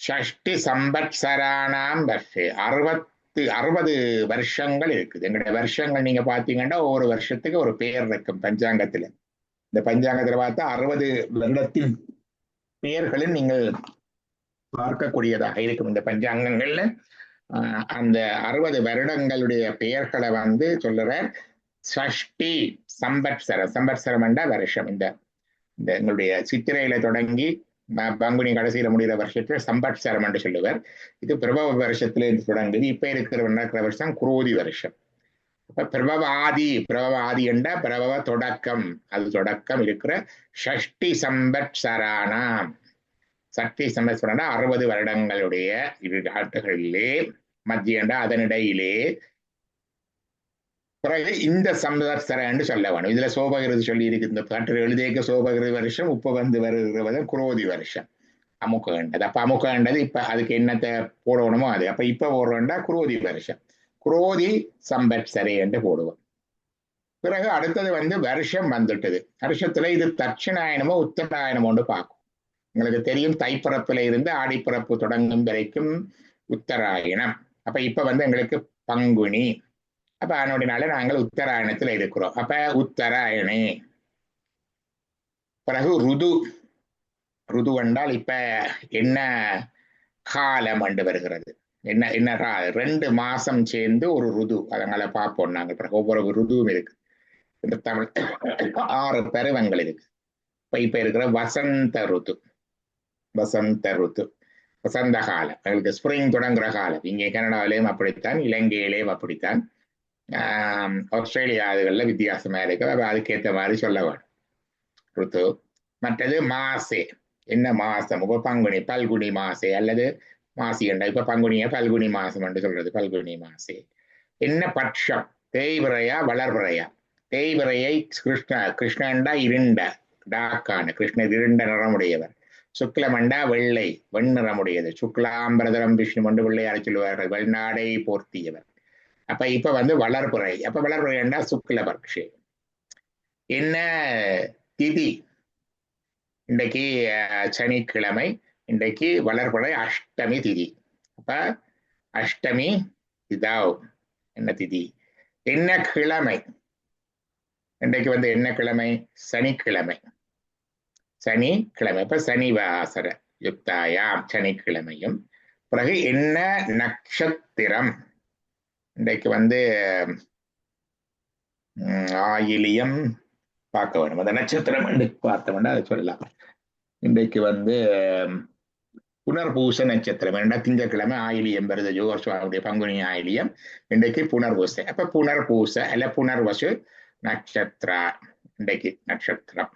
Speaker 1: ஷஷ்டி சம்பத்சரானாம் வர்ஷே 60 வருஷங்கள் இருக்குது. எங்களுடைய வருஷங்கள் நீங்க பாத்தீங்கன்னா ஒவ்வொரு வருஷத்துக்கு ஒரு பெயர் இருக்கும் பஞ்சாங்கத்துல. இந்த பஞ்சாங்கத்துல பார்த்தா 60 வருடத்தின் பெயர்களும் நீங்கள் பார்க்கக்கூடியதாக இருக்கும். இந்த பஞ்சாங்கங்கள்ல அந்த 60 வருடங்களுடைய பெயர்களை சொல்லுற ஷஷ்டி சம்பத்சரம். சம்பத்சரம் என்றா வருஷம். இந்த எங்களுடைய சித்திரையில தொடங்கி பங்குனி கடைசியில முடிகிற வருஷத்துல சம்பத்சரம் என்று சொல்லுவார். இது பிரபவ வருஷத்துல இருந்து தொடங்குது. இப்ப இருக்கிற வருஷம் குரோதி வருஷம். அப்ப பிரபவ ஆதி என்ற பிரபவ தொடக்கம், அது தொடக்கம் இருக்கிற ஷஷ்டி சம்பத்சரானாம். சஷ்டி சம்பத்சரா 60 வருடங்களுடைய இரு ஆண்டுகளிலே மத்தியண்டா அதனிடையிலே பிறகு இந்த சம்பத்சரன்னு சொல்ல வேணும். இதுல சோபகிருதி சொல்லி இருக்கு. இந்த பாட்டு எழுதிய சோபகிருதி வருஷம் இப்ப வந்து வருகிறது குரோதி வருஷம். அமுக வேண்டது. அப்ப அமுக வேண்டது இப்ப அதுக்கு என்னத்தை போடணுமோ அது. அப்ப இப்ப போடுறோம்டா குரோதி வருஷம், குரோதி சம்பத்சரே என்று போடுவோம். பிறகு அடுத்தது வந்து வருஷம் வந்துட்டது. வருஷத்துல இது தட்சிணாயனமோ உத்தராயணமோன்னு பார்க்கும். உங்களுக்கு தெரியும், தைப்பிறப்புல இருந்து ஆடிப்பிறப்பு தொடங்கும் வரைக்கும் உத்தராயணம். அப்ப இப்ப வந்து எங்களுக்கு பங்குனி. அப்ப அதனுடைய நாங்கள் உத்தராயணத்துல இருக்கிறோம். அப்ப உத்தராயணே. பிறகு ருது என்றால் இப்ப என்ன காலம் என்று வருகிறது. என்ன 2 மாசம் சேர்ந்து ஒரு ருது. அதனால பார்ப்போம் நாங்கள். பிறகு ஒவ்வொரு ருதுவும் இருக்கு. இந்த தமிழ் 6 பருவங்கள் இருக்கு. இப்ப இருக்கிற வசந்த ருது. வசந்த காலம் எங்களுக்கு ஸ்பிரிங் தொடங்குற காலம். இங்கே கனடாவிலேயும் அப்படித்தான், இலங்கையிலேயும் அப்படித்தான், ஆஸ்திரேலியா அதுகளில் வித்தியாசமா இருக்கு. அதுக்கேற்ற மாதிரி சொல்ல வேணும் ருத்து. மற்றது மாசே. என்ன மாசம்? இப்ப பங்குனி, பல்குனி மாசே அல்லது மாசி என்ற. இப்ப பங்குனிய பல்குனி மாசம் என்று சொல்றது பல்குனி மாசே. என்ன பட்சம்? தேய்விரையா வளர்விரையா? தேய்விரையை கிருஷ்ணண்டா இருண்ட டாக்கான கிருஷ்ணர் இருண்ட நிறமுடையவர். சுக்லமண்டா வெள்ளை வெண்ணிறமுடையது. சுக்லாம்பரதரம் விஷ்ணு என்று வெள்ளையார சொல்லுவார்கள், வெள்நாடை போர்த்தியவர். அப்ப இப்ப வந்து வளர்புறை. அப்ப வளர்புறைண்டா சுக்லபக்ஷே. என்ன திதி? இன்றைக்கு சனிக்கிழமை. இன்றைக்கு வளர்புறை அஷ்டமி திதி. அப்ப அஷ்டமி இதாவ் என்ன திதி? என்ன கிழமை? இன்றைக்கு வந்து என்ன கிழமை? சனிக்கிழமை. அப்ப சனிவாசர யுக்தாயாம் சனிக்கிழமையும். பிறகு என்ன நட்சத்திரம்? இன்றைக்கு வந்து ஆயிலியம் பார்க்க வேணும். அந்த நட்சத்திரம் பார்த்தோம்னா அதை சொல்லலாம். இன்றைக்கு வந்து புனர்பூச நட்சத்திரம். ஏன்னா திங்கட்கிழமை ஆயிலியம் வருது, ஜோகர்சுவாமியுடைய பங்குனி ஆயிலியம். இன்றைக்கு புனர்பூசை. அப்ப புனர்பூச அல்ல புனர்வசு நட்சத்திரா இன்றைக்கு நட்சத்திரம்.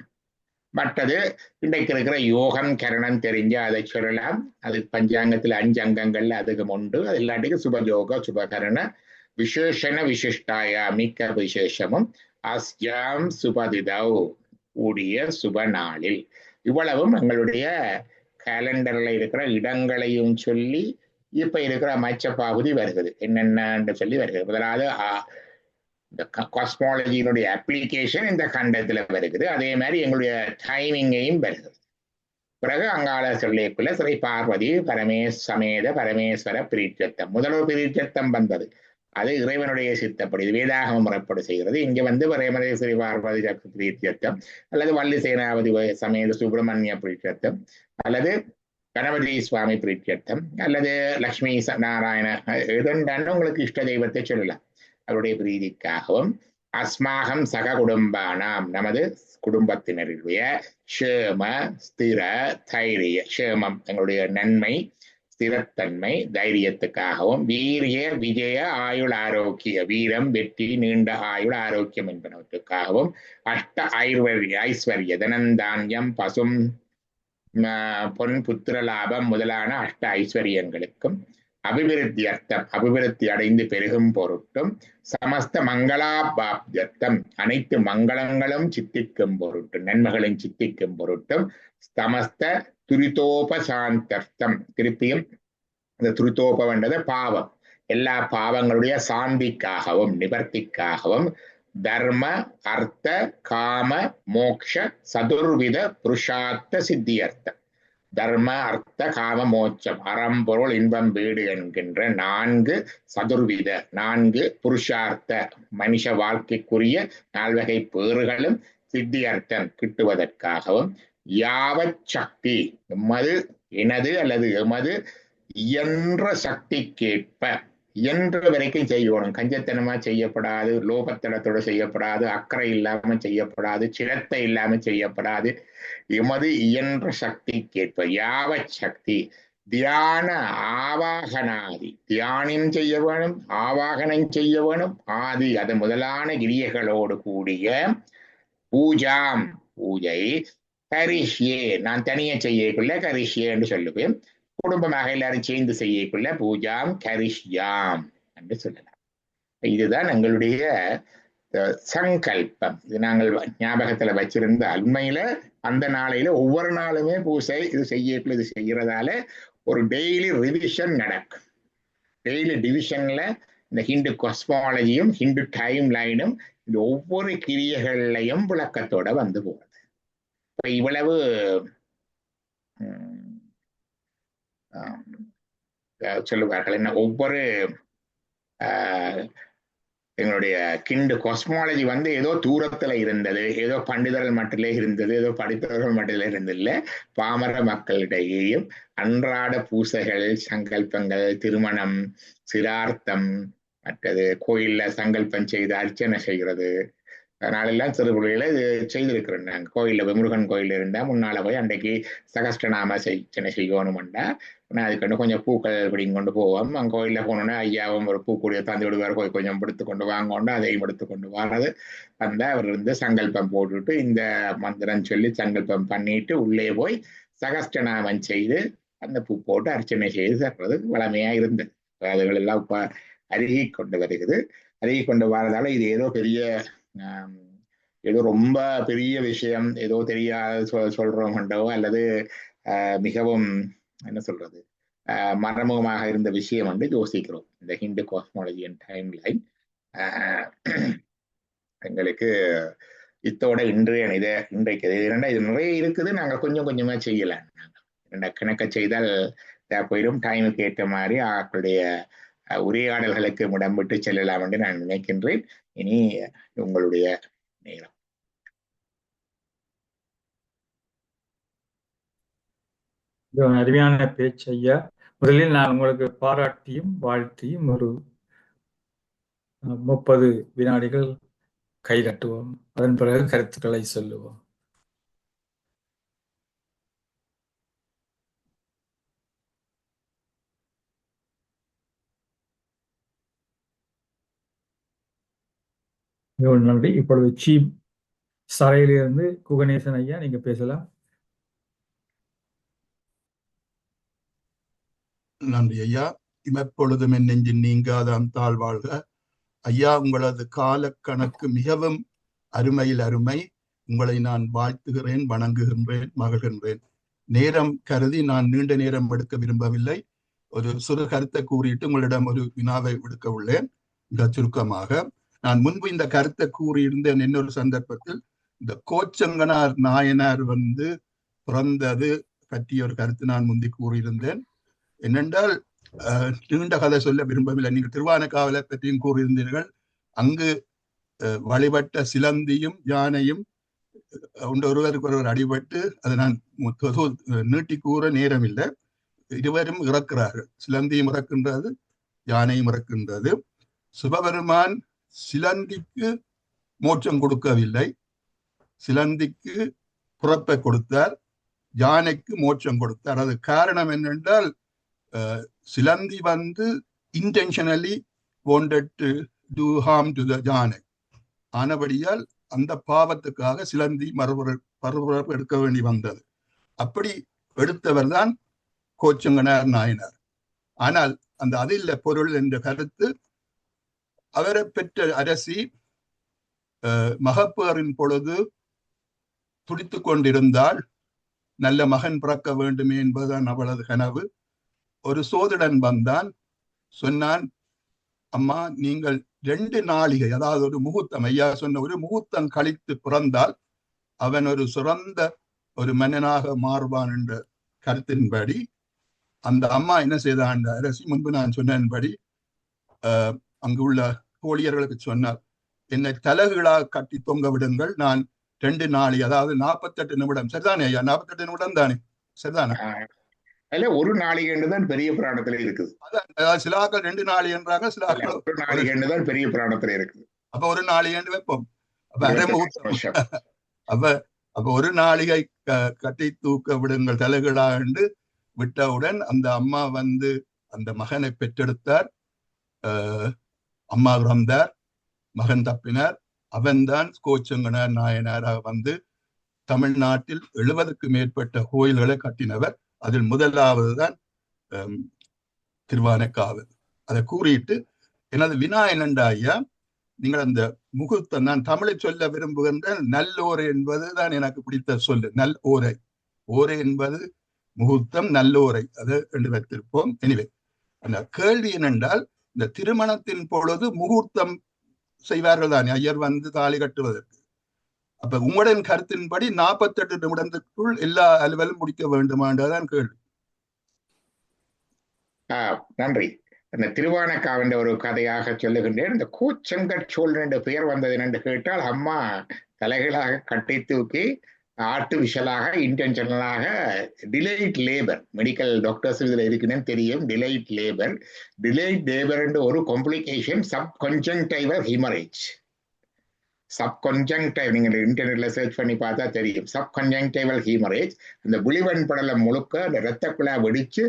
Speaker 1: மற்றது இன்றைக்கு இருக்கிற யோகம் கரணம் தெரிஞ்ச அதை சொல்லலாம். அது பஞ்சாங்கத்துல 5 அங்கங்கள்ல அதுக்கு உண்டு. அது இல்லாட்டிக்கு சுபயோக சுபகரண விசேஷண விசிஷ்டாயா மிக்க விசேஷமும் அஸ்யாம் சுபதிதவ் கூடிய சுப நாளில். இவ்வளவும் எங்களுடைய கேலண்டர்ல இருக்கிற இடங்களையும் சொல்லி இப்ப இருக்கிற அமைச்ச பகுதி வருகிறது என்னென்னு சொல்லி வருகிறது. முதலாவது இந்த காஸ்மாலஜியினுடைய அப்ளிகேஷன் இந்த கண்டத்துல வருகிறது. அதே மாதிரி எங்களுடைய டைமிங்கையும் வருகிறது. பிறகு அங்காள சொல்லியக்குள்ள ஸ்ரீ பார்வதி சமேத பரமேஸ்வர பிரீட்சத்தம். முதல் பிரீட்சத்தம் வந்தது. அது இறைவனுடைய சித்தப்படி வேதாகம முறைப்படி செய்கிறது. இங்க வந்து பிரேமதே ஸ்ரீ பார்வதி பிரீட்சத்தம் அல்லது வள்ளி சேனாவதி சமேத சுப்பிரமணிய பிரீட்சத்தம் அல்லது கணபதி சுவாமி பிரீட்சத்தம் அல்லது லட்சுமி நாராயண எதுண்டான்னு உங்களுக்கு இஷ்ட தெய்வத்தை சொல்லலாம். அவருடைய பிரீதிக்காகவும் அஸ்மாகம் சக குடும்பானாம் நமது குடும்பத்தினருடைய ஷேம ஸ்திர தைரிய ஷேமம் எங்களுடைய நன்மை ஸ்திரத்தன்மை தைரியத்துக்காகவும் வீரிய விஜய ஆயுள் ஆரோக்கிய வீரம் வெற்றி நீண்ட ஆயுள் ஆரோக்கியம் என்பனவற்றுக்காகவும் அஷ்ட ஐஸ்வர்ய தனந்தானியம் பசும் பொன் புத்திர லாபம் முதலான அஷ்ட ஐஸ்வர்யங்களுக்கும் அபிவிருத்தி அடைந்து பெருகும் பொருட்டும் சமஸ்த மங்களாபாப்தம் அனைத்து மங்களங்களும் சித்திக்கும் பொருட்டும் நன்மைகளும் சித்திக்கும் பொருட்டும் சமஸ்த துரிதோபசாந்தர்த்தம். திருப்பியும் இந்த துரிதோபம்ன்றது பாவம், எல்லா பாவங்களுடைய சாந்திக்காகவும் நிவர்த்திக்காகவும் தர்ம அர்த்த காம மோக்ஷ சதுர்வித புருஷார்த்த சித்தியர்த்தம். தர்ம அர்த்த காம மோட்சம் அறம்பொருள் இன்பம் வீடு என்கின்ற 4 சதுர்வித 4 புருஷார்த்த மனுஷ வாழ்க்கைக்குரிய 4 வகை பேறுகளும் சித்தியர்த்தம் கிட்டுவதற்காகவும் யாவச் சக்தி எமது எனது அல்லது எமது இயன்ற சக்திக்கேற்ப இயன்ற வரைக்கும் செய்யணும். கஞ்சத்தனமா செய்யப்படாது, லோபத்தனத்தோட செய்யப்படாது, அக்கறை இல்லாம செய்யப்படாது, சிரத்தை இல்லாம செய்யப்படாது. எமது இயன்ற சக்திக்கேற்ப யாவ சக்தி தியான ஆவாகனாதி தியானம் செய்ய வேணும், ஆவாகனம் செய்ய வேணும். ஆதி அது முதலான கிரியைகளோடு கூடிய பூஜாம் பூஜை கரிஷ்யே நான் தனியா செய்யக்குள்ள கரிஷ்யேன்னு சொல்லுவேன். குடும்பமாக எல்லாரும் சேர்ந்து செய்யக்குள்ள பூஜாம் கரிஷ்யாம் என்று சொல்லலாம். இதுதான் எங்களுடைய சங்கல்பம். இது நாங்கள் ஞாபகத்துல வச்சிருந்த உண்மையில அந்த நாளையில ஒவ்வொரு நாளுமே பூசை இது செய்யக்குள்ள இது செய்யறதால ஒரு டெய்லி ரிவிஷன் நடக்கும். டெய்லி டிவிஷன்ல இந்த ஹிந்து காஸ்மாலஜியும் ஹிந்து டைம் லைனும் இந்த ஒவ்வொரு கிரியைகள்லையும் விளக்கத்தோட வந்து போகுது. இப்ப இவ்வளவு சொல்லுவார்கள் என்ன, ஒவ்வொரு எங்களுடைய கிண்டு காஸ்மாலஜி வந்து ஏதோ தூரத்துல இருந்தது, ஏதோ பண்டிதர்கள் மட்டிலே இருந்தது, ஏதோ படித்தவர்கள் மட்டிலே இருந்ததில்லை. பாமர மக்களிடையேயும் அன்றாட பூசைகள், சங்கல்பங்கள், திருமணம், சிரார்த்தம், மற்றது கோயில்ல சங்கல்பம் செய்து அர்ச்சனை செய்கிறது, அதனாலெல்லாம் சிறுபுள்ளையில இது செய்திருக்கிறோம். நாங்கள் கோயிலில் முருகன் கோயில் இருந்தால் முன்னால போய் அன்றைக்கு சகஸ்டநாம சின்ன செய்யணும்டா நான் அதுக்கு கொஞ்சம் பூக்கள் பிடிங்க கொண்டு போவோம். அங்கே கோயிலில் போனோன்னா ஐயாவும் ஒரு பூக்கூடிய தந்து விடுவார், போய் கொஞ்சம் எடுத்து கொண்டு வாங்கொண்டு அதையும் எடுத்து கொண்டு வர்றது. அந்த அவர் இருந்து சங்கல்பம் போட்டுட்டு இந்த மந்திரம் சொல்லி சங்கல்பம் பண்ணிட்டு உள்ளே போய் சகஸ்டநாமம் செய்து அந்த பூ போட்டு அர்ச்சனை செய்து தர்றது வளமையா இருந்தது. அதுகள் எல்லாம் இப்போ அருகி கொண்டு வருகிறது. அருகி கொண்டு வரதால இது ஏதோ பெரிய ஏதோ ரொம்ப பெரிய விஷயம், ஏதோ தெரியாத சொல்றோம்ன்றோ அல்லது மிகவும் என்ன சொல்றது மறைமுகமாக இருந்த விஷயம் வந்து யோசிக்கிறோம். இந்த Hindu cosmology and time line எங்களுக்கு இத்தோட இன்றைக்கு இது நிறைய இருக்குது. நாங்கள் கொஞ்சம் கொஞ்சமா செய்யலாம். நாங்கள் கணக்க செய்தால் போயிடும். டைமுக்கு ஏற்ற மாதிரி அவர்களுடைய உரையாடல்களுக்கு முடம்பிட்டு செல்லலாம் என்று நான் நினைக்கின்றேன். இனி உங்களுடைய நேரம்.
Speaker 4: அருமையான பேச்சு ஐயா. முதலில் நான் உங்களுக்கு பாராட்டியும் வாழ்த்தியும் ஒரு 30 வினாடிகள் கை கட்டுவோம். அதன் பிறகு கருத்துக்களை சொல்லுவோம். நன்றி. இப்பொழுது சீப் சரையிலிருந்து குகணேசன் ஐயா, நீங்க பேசலாம்.
Speaker 5: நன்றி ஐயா. இமப்பொழுதும் என் நெஞ்சின் நீங்காதாம் தாழ்வாழ்க. ஐயா, உங்களது கால கணக்கு மிகவும் அருமையில் அருமை. உங்களை நான் வாழ்த்துகிறேன், வணங்குகின்றேன், மகிழ்கின்றேன். நேரம் கருதி நான் நீண்ட நேரம் எடுக்க விரும்பவில்லை. ஒரு சிறு கருத்தை கூறிட்டு உங்களிடம் ஒரு வினாவை விடுக்க உள்ளேன். மிக சுருக்கமாக, நான் முன்பு இந்த கருத்தை கூறியிருந்தேன். இன்னொரு சந்தர்ப்பத்தில் இந்த கோச்சங்கனார் நாயனார் பிறந்தது பற்றிய ஒரு கருத்து நான் முந்தி கூறியிருந்தேன். என்னென்றால் நீண்ட கதை சொல்ல விரும்பவில்லை. நீங்கள் திருவானைக்காவலை பற்றியும் கூறியிருந்தீர்கள். அங்கு வழிபட்ட சிலந்தியும் யானையும் ஒருவருக்கு ஒருவர் அடிபட்டு அதை நான் நீட்டி கூற நேரம் இல்லை. இருவரும் இறக்கிறார்கள். சிலந்தியும் இறக்கின்றது, யானையும் இறக்கின்றது. சிவபெருமான் சிலந்திக்கு மோட்சம் கொடுக்கவில்லை, சிலந்திக்கு புறப்பை கொடுத்தார், யானைக்கு மோட்சம் கொடுத்தார். அது காரணம் என்னென்றால் சிலந்தி intentionally wanted to to harm to the யானை. ஆனபடியால் அந்த பாவத்துக்காக சிலந்தி மறுபுறப்பு எடுக்க வேண்டி வந்தது. அப்படி எடுத்தவர் தான் கோச்சங்கனார் நாயனார். ஆனால் அந்த அதில் பொருள் என்ற கருத்து, அவரை பெற்ற அரசி மகப்பேறின் பொழுது துடித்து கொண்டிருந்தால் நல்ல மகன் பிறக்க வேண்டுமே என்பதுதான் அவளது கனவு. ஒரு சோதிடன் வந்தான், சொன்னான், அம்மா நீங்கள் 2 நாளிகை, அதாவது ஒரு முகூர்த்தம், ஐயா சொன்ன ஒரு முகூர்த்தம் கழித்து பிறந்தால் அவன் ஒரு சிறந்த ஒரு மன்னனாக மாறுவான் என்ற கருத்தின்படி அந்த அம்மா என்ன செய்தான், அரசி முன்பு நான் சொன்னபடி அங்கு உள்ள தோழியர்களுக்கு சொன்னார், என்னை தலகுகளாக கட்டி தொங்க விடுங்கள், நான் 2 நாளி, அதாவது 48 நிமிடம். சரிதானே ஐயா? 48 நிமிடம் தானே? சரிதானே?
Speaker 1: அதுல ஒரு நாளிகை தான் பெரிய புராணத்துல இருக்குது.
Speaker 5: அதான் சிலாக்கள் 2 நாளிகைன்றாங்க, சிலாக்கள்
Speaker 1: ஒரு நாளிகை தான் பெரிய புராணத்துல இருக்குது.
Speaker 5: அப்ப ஒரு நாளிகை வைப்போம். அப்ப அரை முகூர்த்தம். அப்ப ஒரு நாளிகை கட்டி தூக்க விடுங்கள் தலைகளாண்டு விட்டவுடன் அந்த அம்மா வந்து அந்த மகனை பெற்றெடுத்தார். அம்மா இறந்தார், மகன் தப்பினார். அவன்தான் கோச்செங்கனார் நாயனாராக வந்து தமிழ்நாட்டில் 70க்கும் மேற்பட்ட கோயில்களை கட்டினவர். அதில் முதலாவது தான் திருவானைக்காவல். அதை கூறிட்டு எனது விநாயகன் ஐயா, நீங்கள் அந்த முகூர்த்தம், நான் தமிழை சொல்ல விரும்புகின்ற நல்லோரை என்பது தான் எனக்கு பிடித்த சொல்லு. நல் ஓரை, ஓரை என்பது முகூர்த்தம், நல்லோரை, அது ரெண்டு வைத்திருப்போம். எனிவே, அந்த கேள்வி என்னென்றால், இந்த திருமணத்தின் பொழுது முகூர்த்தம் செய்வார்கள் தானே ஐயர் வந்து தாலி கட்டுவதற்கு. அப்ப உங்களின் கருத்தின்படி 48 நிமிடத்துக்குள் எல்லா அலுவலும் முடிக்க வேண்டுமான்றதான் கேள்வி.
Speaker 1: நன்றி. அந்த திருவானைக்காவென்ற ஒரு கதையாக சொல்லுகின்றேன். இந்த கூச்செங்கட் சோழன் என்ற பெயர் வந்தது என்று கேட்டால், அம்மா தலைகளாக கட்டி தூக்கி ஆர்டிபிஷியலாக இன்டென்ஷனலாக டிலேட் லேபர், மெடிக்கல் டாக்டர்ஸ் இதுல இருக்குன்னு தெரியும். டிலேட் லேபர் என்ற ஒரு காம்ப்ளிகேஷன் சப்கன்ஜங்டைவல் ஹீமரேஜ். சப்கன்ஜங்டைவ் நீங்க இன்டர்நெட்ல சர்ச் பண்ணி பார்த்தா தெரியும். சப்கன்ஜங்டைவல் ஹீமரேஜ், அந்த விழிவன் படலம் முழுக்க அந்த இரத்த குழாய் வெடிச்சு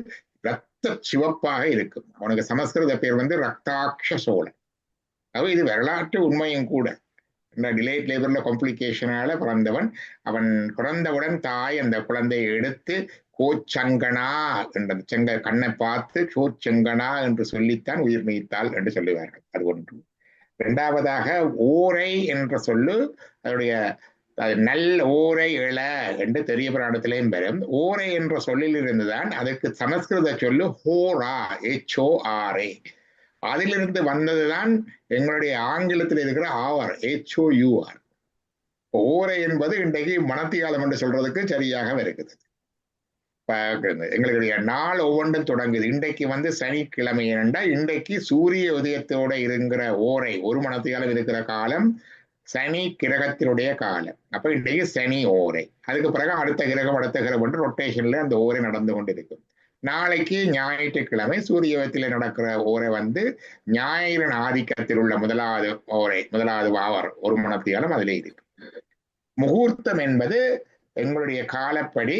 Speaker 1: ரத்த சிவப்பாக இருக்கும். அவனுக்கு சமஸ்கிருத பேர் வந்து ரக்தாட்ச சோழன். இது வரலாற்று உண்மையும் கூட. டிலேட் லேபர்ல காம்ப்ளிகேஷனால பிறந்தவன். அவன் பிறந்தவுடன் தாய் அந்த குழந்தையை எடுத்து கோச்சங்கனா என்ற செங்க கண்ணை பார்த்து கோச்சங்கனா என்று சொல்லித்தான் உயிர் நீத்தாள் என்று சொல்லுவார்கள். அது ஒன்று. இரண்டாவதாக ஓரை என்ற சொல்லு, அதனுடைய நல் ஓரை இள என்று தெரிய புராணத்திலேயும் பெறும். ஓரை என்ற சொல்லில் இருந்துதான் அதுக்கு சமஸ்கிருத சொல்லு ஹோரா, HORA. அதிலிருந்து வந்ததுதான் எங்களுடைய ஆங்கிலத்தில் இருக்கிற ஆவர், HOUR. ஓரை என்பது இன்றைக்கு மணத்தியாலம் என்று சொல்றதுக்கு சரியாக இருக்குது. எங்களுடைய நாள் ஒவ்வொன்றும் தொடங்குது. இன்றைக்கு வந்து சனிக்கிழமை என்றா இன்றைக்கு சூரிய உதயத்தோட இருக்கிற ஓரை, ஒரு மணத்தியாலம் இருக்கிற காலம் சனி கிரகத்தினுடைய காலம். அப்ப இன்றைக்கு சனி ஓரை. அதுக்கு பிறகு அடுத்த கிரகம் என்று ரொட்டேஷன்ல அந்த ஓரை நடந்து கொண்டிருக்கும். நாளைக்கு ஞாயிற்றுக்கிழமை சூரியத்தில் நடக்கிற ஓரை வந்து ஞாயிறின் ஆதிக்கத்தில் உள்ள முதலாவது ஓரை, முதலாவது வாவர், ஒரு மணத்தியாலம் அதிலே இருக்கு. முகூர்த்தம் என்பது எங்களுடைய காலப்படி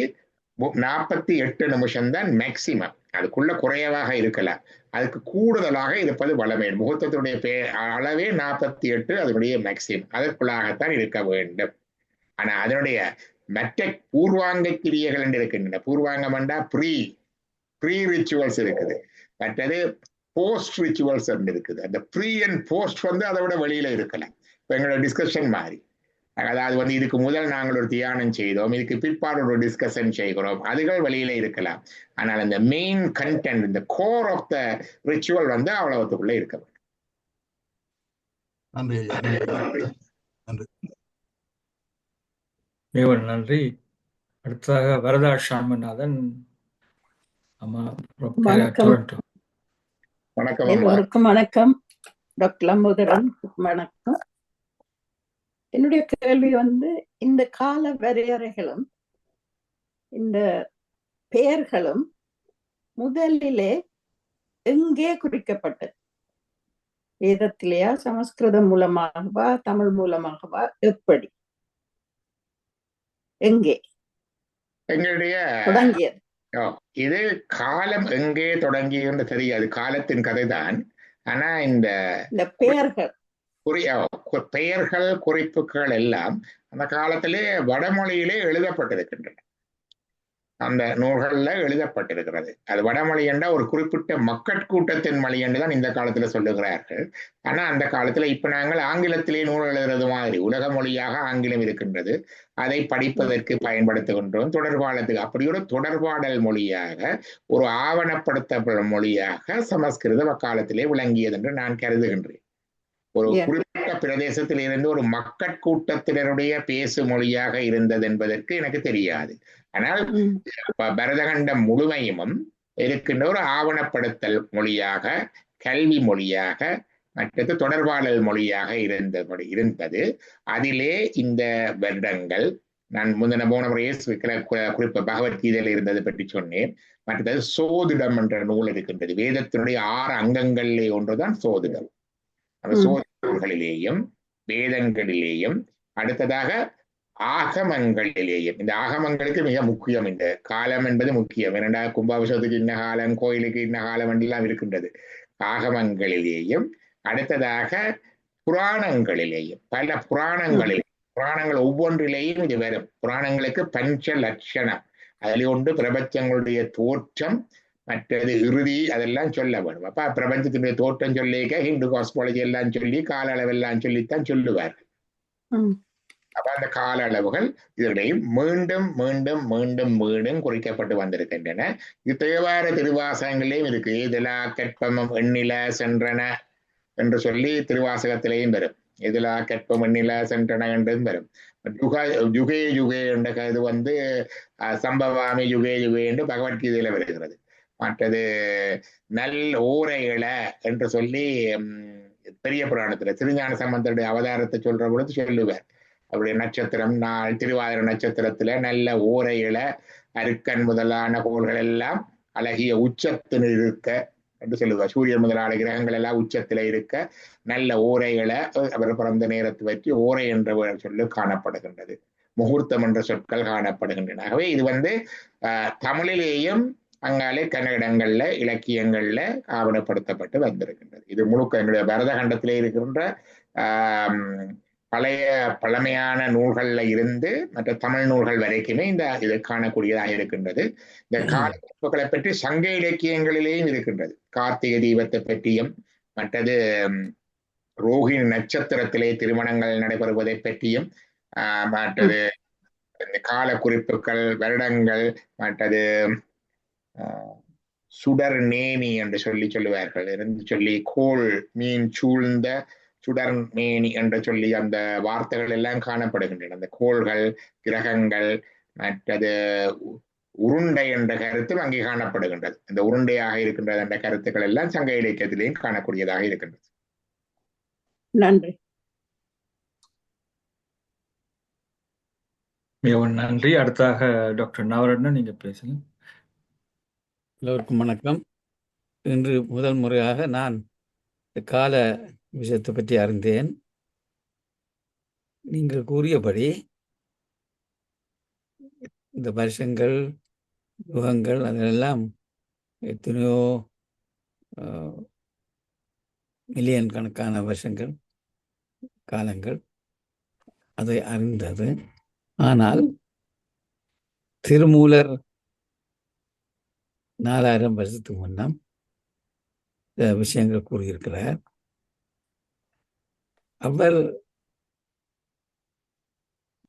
Speaker 1: 48 நிமிஷம் தான் மேக்சிமம். அதுக்குள்ள குறையவாக இருக்கலாம், அதுக்கு கூடுதலாக இருப்பது வளமை. முகூர்த்தத்துடைய அளவே 48, அதனுடைய மேக்சிமம். அதற்குள்ளாகத்தான் இருக்க வேண்டும். ஆனா அதனுடைய மற்ற பூர்வாங்க கிரியைகள் என்று இருக்கின்றன. பூர்வாங்கம் என்றா ப்ரீ ரிச்சுவல்ஸ் இருக்குது, மற்றது போஸ்ட் ரிச்சுவல்ஸ் இருக்குது. அந்த ப்ரீ அண்ட் போஸ்ட் வந்து அதை விட வெளியில இருக்கலாம். இப்ப எங்களோட டிஸ்கஷன் மாதிரி, அதாவது வந்து இதுக்கு முதல் நாங்கள் ஒரு தியானம் செய்தோம், இதுக்கு பிற்பாடு ஒரு டிஸ்கஷன் செய்கிறோம், அதுகள் வெளியில இருக்கலாம். ஆனால் அந்த மெயின் கண்டென்ட், இந்த கோர் ஆஃப் த ரிச்சுவல் வந்து அவ்வளவுக்குள்ள இருக்க வேண்டும்.
Speaker 4: நன்றி. அடுத்ததாக வரதா சாமிநாதன்.
Speaker 2: வணக்கம். எல்லோருக்கும் வணக்கம். டாக்டர் லம்போதரன் வணக்கம். என்னுடைய கேள்வி வந்து, இந்த கால வரையறைகளும் இந்த பெயர்களும் முதலிலே எங்கே குறிக்கப்பட்டது? வேதத்திலேயா, சமஸ்கிருதம் மூலமாகவா, தமிழ் மூலமாகவா, எப்படி, எங்கே
Speaker 1: எங்களுடைய
Speaker 2: தொடங்கியது?
Speaker 1: இது காலம் எங்கே தொடங்கியது தெரியாது, காலத்தின் கதைதான். ஆனா இந்த
Speaker 2: பெயர்கள்,
Speaker 1: பெயர்கள், குறிப்புகள் எல்லாம் அந்த காலத்திலே வடமொழியிலே எழுதப்பட்டிருக்கின்றன. அந்த நூல்கள்ல எழுதப்பட்டிருக்கிறது. அது வடமொழி என்ற ஒரு குறிப்பிட்ட மக்கட்கூட்டத்தின் மொழி என்றுதான் இந்த காலத்துல சொல்லுகிறார்கள். ஆனா அந்த காலத்துல இப்ப நாங்கள் ஆங்கிலத்திலே நூல் எழுதுறது மாதிரி உலக மொழியாக ஆங்கிலம் இருக்கின்றது, அதை படிப்பதற்கு பயன்படுத்துகின்றோம். தொடர்பாடத்துக்கு அப்படி ஒரு தொடர்பாடல் மொழியாக, ஒரு ஆவணப்படுத்தப்படும் மொழியாக சமஸ்கிருதம் அக்காலத்திலே விளங்கியது என்று நான் கருதுகின்றேன். ஒரு குறிப்பிட்ட பிரதேசத்தில் இருந்து ஒரு மக்கட்கூட்டத்தினருடைய பேசு மொழியாக இருந்தது என்பதற்கு எனக்கு தெரியாது. ஆனால் பரதகண்டம் முழுமையும் இருக்கின்ற ஒரு ஆவணப்படுத்தல் மொழியாக, கல்வி மொழியாக, மற்றது தொடர்பாடல் மொழியாக இருந்தது. அதிலே இந்த வருடங்கள், நான் முந்தின போன முறையே குறிப்ப பகவத்கீதையில இருந்ததை பற்றி சொன்னேன். மற்றது சோதிடம் என்ற நூல் இருக்கின்றது. வேதத்தினுடைய 6 அங்கங்களிலே ஒன்றுதான் சோதிடம். அந்த சோதிட நூல்களிலேயும் வேதங்களிலேயும் அடுத்ததாக ஆகமங்களிலேயும், இந்த ஆகமங்களுக்கு மிக முக்கியம். இந்த காலம் என்பது முக்கியம். ஏனென்றா கும்பாபிஷேகத்துக்கு இன்ன காலம், கோயிலுக்கு இன்ன காலம் எல்லாம் இருக்கின்றது. ஆகமங்களிலேயும் அடுத்ததாக புராணங்களிலேயும், பல புராணங்கள் ஒவ்வொன்றிலேயும் இது வரும். புராணங்களுக்கு பஞ்ச லட்சணம், அதில் ஒன்று பிரபஞ்சங்களுடைய தோற்றம், மற்றது இறுதி, அதெல்லாம் சொல்ல வேணும். அப்ப பிரபஞ்சத்தினுடைய தோற்றம் சொல்லிக்க ஹிந்து காஸ்மாலஜி எல்லாம் சொல்லி கால அளவெல்லாம் சொல்லித்தான் சொல்லுவார். அப்ப அந்த கால அளவுகள் இதனையும் மீண்டும் மீண்டும் மீண்டும் மீண்டும் குறிக்கப்பட்டு வந்திருக்கின்றன. இது தேவார திருவாசகங்களிலேயும் இருக்கு. இதெலா கற்பமம் எண்ணில சென்றன என்று சொல்லி திருவாசகத்திலேயும் வரும். இதெலா கற்பம் எண்ணில சென்றன என்றும் வரும். யுகே யுகே என்ற இது சம்பவாமி யுகே யுகே என்று பகவத்கீதையில வருகிறது. மற்றது நல் ஓரையில என்று சொல்லி பெரிய புராணத்துல திருஞான சம்பந்தருடைய அவதாரத்தை சொல்ற பொழுது சொல்லுவார். அவருடைய நட்சத்திரம் நாள் திருவாதிரை நட்சத்திரத்துல நல்ல ஓரையில அருக்கன் முதலான கோள்கள் எல்லாம் அழகிய உச்சத்தில் இருக்க என்று சொல்லுவார். சூரியன் முதலான கிரகங்கள் எல்லாம் உச்சத்தில இருக்க நல்ல ஓரைகளை அவர் பிறந்த நேரத்தை வச்சு ஓரை என்ற சொல்லு காணப்படுகின்றது. முகூர்த்தம் என்ற சொற்கள் காணப்படுகின்றன. ஆகவே இது தமிழிலேயும் அங்காலே கன்னடங்கள்ல இலக்கியங்கள்ல ஆவணப்படுத்தப்பட்டு வந்திருக்கின்றது. இது முழுக்க எங்களுடைய பரதகண்டத்திலே இருக்கின்ற பழமையான நூல்கள்ல இருந்து மற்ற தமிழ் நூல்கள் வரைக்குமே இது காணக்கூடியதாக இருக்கின்றது. இந்த காலங்களை பற்றி சங்க இலக்கியங்களிலேயும் இருக்கின்றது. கார்த்திகை தீபத்தை பற்றியும், மற்றது ரோஹிணி நட்சத்திரத்திலே திருமணங்கள் நடைபெறுவதை பற்றியும், மற்றது கால குறிப்புகள், வருடங்கள், மற்றது சுடர் நேனி என்று சொல்லுவார்கள். இருந்து சொல்லி கோள் மீன் சூழ்ந்த சுடர் மேனி என்று சொல்லி அந்த வார்த்தைகள் எல்லாம் காணப்படுகின்றன. அந்த கோள்கள், கிரகங்கள், மற்றது உருண்டை என்ற கருத்து அங்கே காணப்படுகின்றது. இந்த உருண்டையாக இருக்கின்றது என்ற கருத்துக்கள் எல்லாம் சங்க இலக்கியத்திலேயும் காணக்கூடியதாக இருக்கின்றது.
Speaker 3: நன்றி.
Speaker 4: மிகவும் நன்றி. அடுத்தாக டாக்டர் நவரட்னம், நீங்க பேசலாம்.
Speaker 6: எல்லோருக்கும் வணக்கம். இன்று முதல் முறையாக நான் கால விஷயத்தை பற்றி அறிந்தேன். நீங்கள் கூறியபடி இந்த வருஷங்கள், யுகங்கள், அதெல்லாம் எத்தனையோ மில்லியன் கணக்கான வருஷங்கள், காலங்கள், அதை அறிந்தது. ஆனால் திருமூலர் 4000 வருஷத்துக்கு முன்னம் விஷயங்கள் கூறியிருக்கிறார். அவர்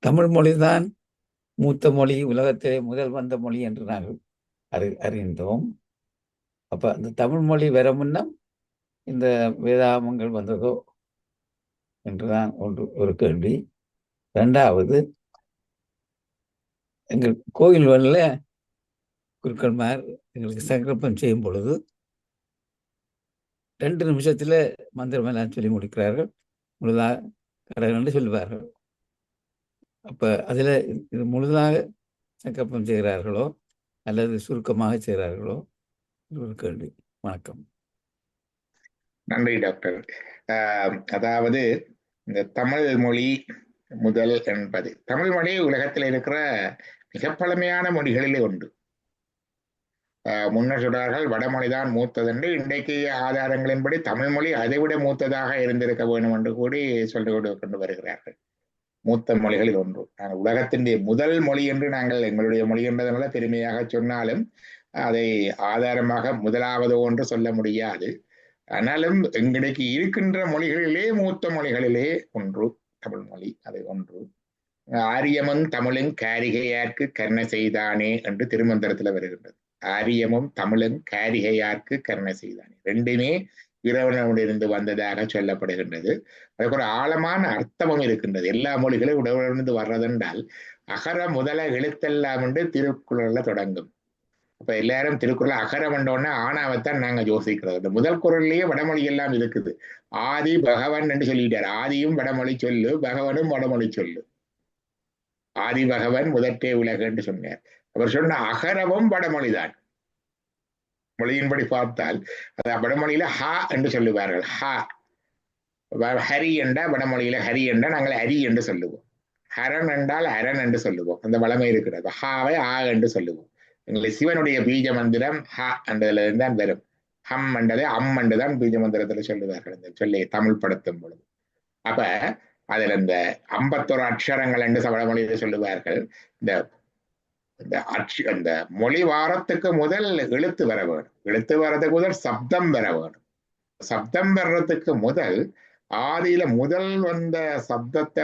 Speaker 6: தமிழ் மொழிதான் மூத்த மொழி, உலகத்திலே முதல் வந்த மொழி என்று நாங்கள் அறிந்தோம். அப்ப அந்த தமிழ் மொழி வர முன்னம் இந்த வேதாகமங்கள் வந்ததோ என்றுதான் ஒரு கேள்வி. இரண்டாவது, எங்கள் கோயில்களில் குருக்கள்மார் எங்களுக்கு சங்கல்பம் செய்யும் பொழுது 2 நிமிஷத்துல மந்திரம் எல்லாம் சொல்லி முடிக்கிறார்கள். முழுதாக கடவுள் சொல்லுவார்கள். அப்ப அதுல இது முழுதாக சங்கல்பம் செய்கிறார்களோ அல்லது சுருக்கமாக செய்கிறார்களோ ஒரு கேள்வி. வணக்கம்.
Speaker 1: நன்றி டாக்டர். அதாவது இந்த தமிழ் மொழி முதல் என்பது, தமிழ் மொழி உலகத்தில் இருக்கிற மிக பழமையான மொழிகளிலே ஒன்று. முன்னர் சொல்றார்கள் வடமொழிதான் மூத்ததென்று. இன்றைக்கு ஆதாரங்களின்படி தமிழ் மொழி அதைவிட மூத்ததாக இருந்திருக்க வேண்டும் என்று கூடி சொல்லிக் கொண்டு வருகிறார்கள். மூத்த மொழிகளில் ஒன்று. உலகத்தினுடைய முதல் மொழி என்று நாங்கள் எங்களுடைய மொழி என்பதனால பெருமையாக சொன்னாலும் அதை ஆதாரமாக முதலாவது ஒன்று சொல்ல முடியாது. ஆனாலும் எங்களுக்கு இருக்கின்ற மொழிகளிலே மூத்த மொழிகளிலே ஒன்று தமிழ் மொழி. அது ஒன்று. ஆரியமும் தமிழும் காரிகையார்க்கு கர்ண செய்தானே என்று திருமந்திரத்துல வருகின்றது. ஆரியமும் தமிழும் காரிகையார்க்கு கர்ண செய்தானே, ரெண்டுமே இறைவனிடமிருந்து வந்ததாக சொல்லப்படுகின்றது. அதுக்கு ஒரு ஆழமான அர்த்தமும் இருக்கின்றது. எல்லா மொழிகளும் இறைவனிடமிருந்து வர்றதென்றால் அகர முதல எழுத்தெல்லாம் என்று திருக்குறள்ல தொடங்கும். அப்ப எல்லாரும் திருக்குறள் அகரம் என்றோன்னா ஆணாவைத்தான் நாங்க யோசிக்கிறது. இந்த முதல் குறள்லயே வடமொழி எல்லாம் இருக்குது. ஆதி பகவன் என்று சொல்லிட்டார். ஆதியும் வடமொழி சொல்லு, பகவனும் வடமொழி சொல்லு. ஆதிபகவன் முதற்றே உலகு என்று சொன்னார். அவர் சொன்ன அகரமும் வடமொழிதான். மொழியின்படி பார்த்தால் அது வடமொழியில ஹா என்று சொல்லுவார்கள். ஹா ஹரி என்றா வடமொழியில ஹரி என்றா நாங்கள் ஹரி என்று சொல்லுவோம். ஹரன் என்றால் அரண் என்று சொல்லுவோம். அந்த வளமை இருக்கிறது. ஹாவை ஆ என்று சொல்லுவோம். எங்களுக்கு சிவனுடைய பீஜ மந்திரம் ஹ என்றதுல இருந்தான் வரும். ஹம் என்றது அம் என்றுதான் பீஜ மந்திரத்துல சொல்லுவார்கள் இந்த சொல்லி தமிழ் படுத்தும் பொழுது. அப்ப அதுல இந்த 51 அக்ஷரங்கள் என்று வடமொழியில சொல்லுவார்கள். இந்த அந்த மொழி வாரத்துக்கு முதல் எழுத்து வர வேணும். எழுத்து வர்றதுக்கு முதல் சப்தம் வர வேணும். சப்தம் வர்றதுக்கு முதல் ஆதியில முதல் வந்த சப்தத்தை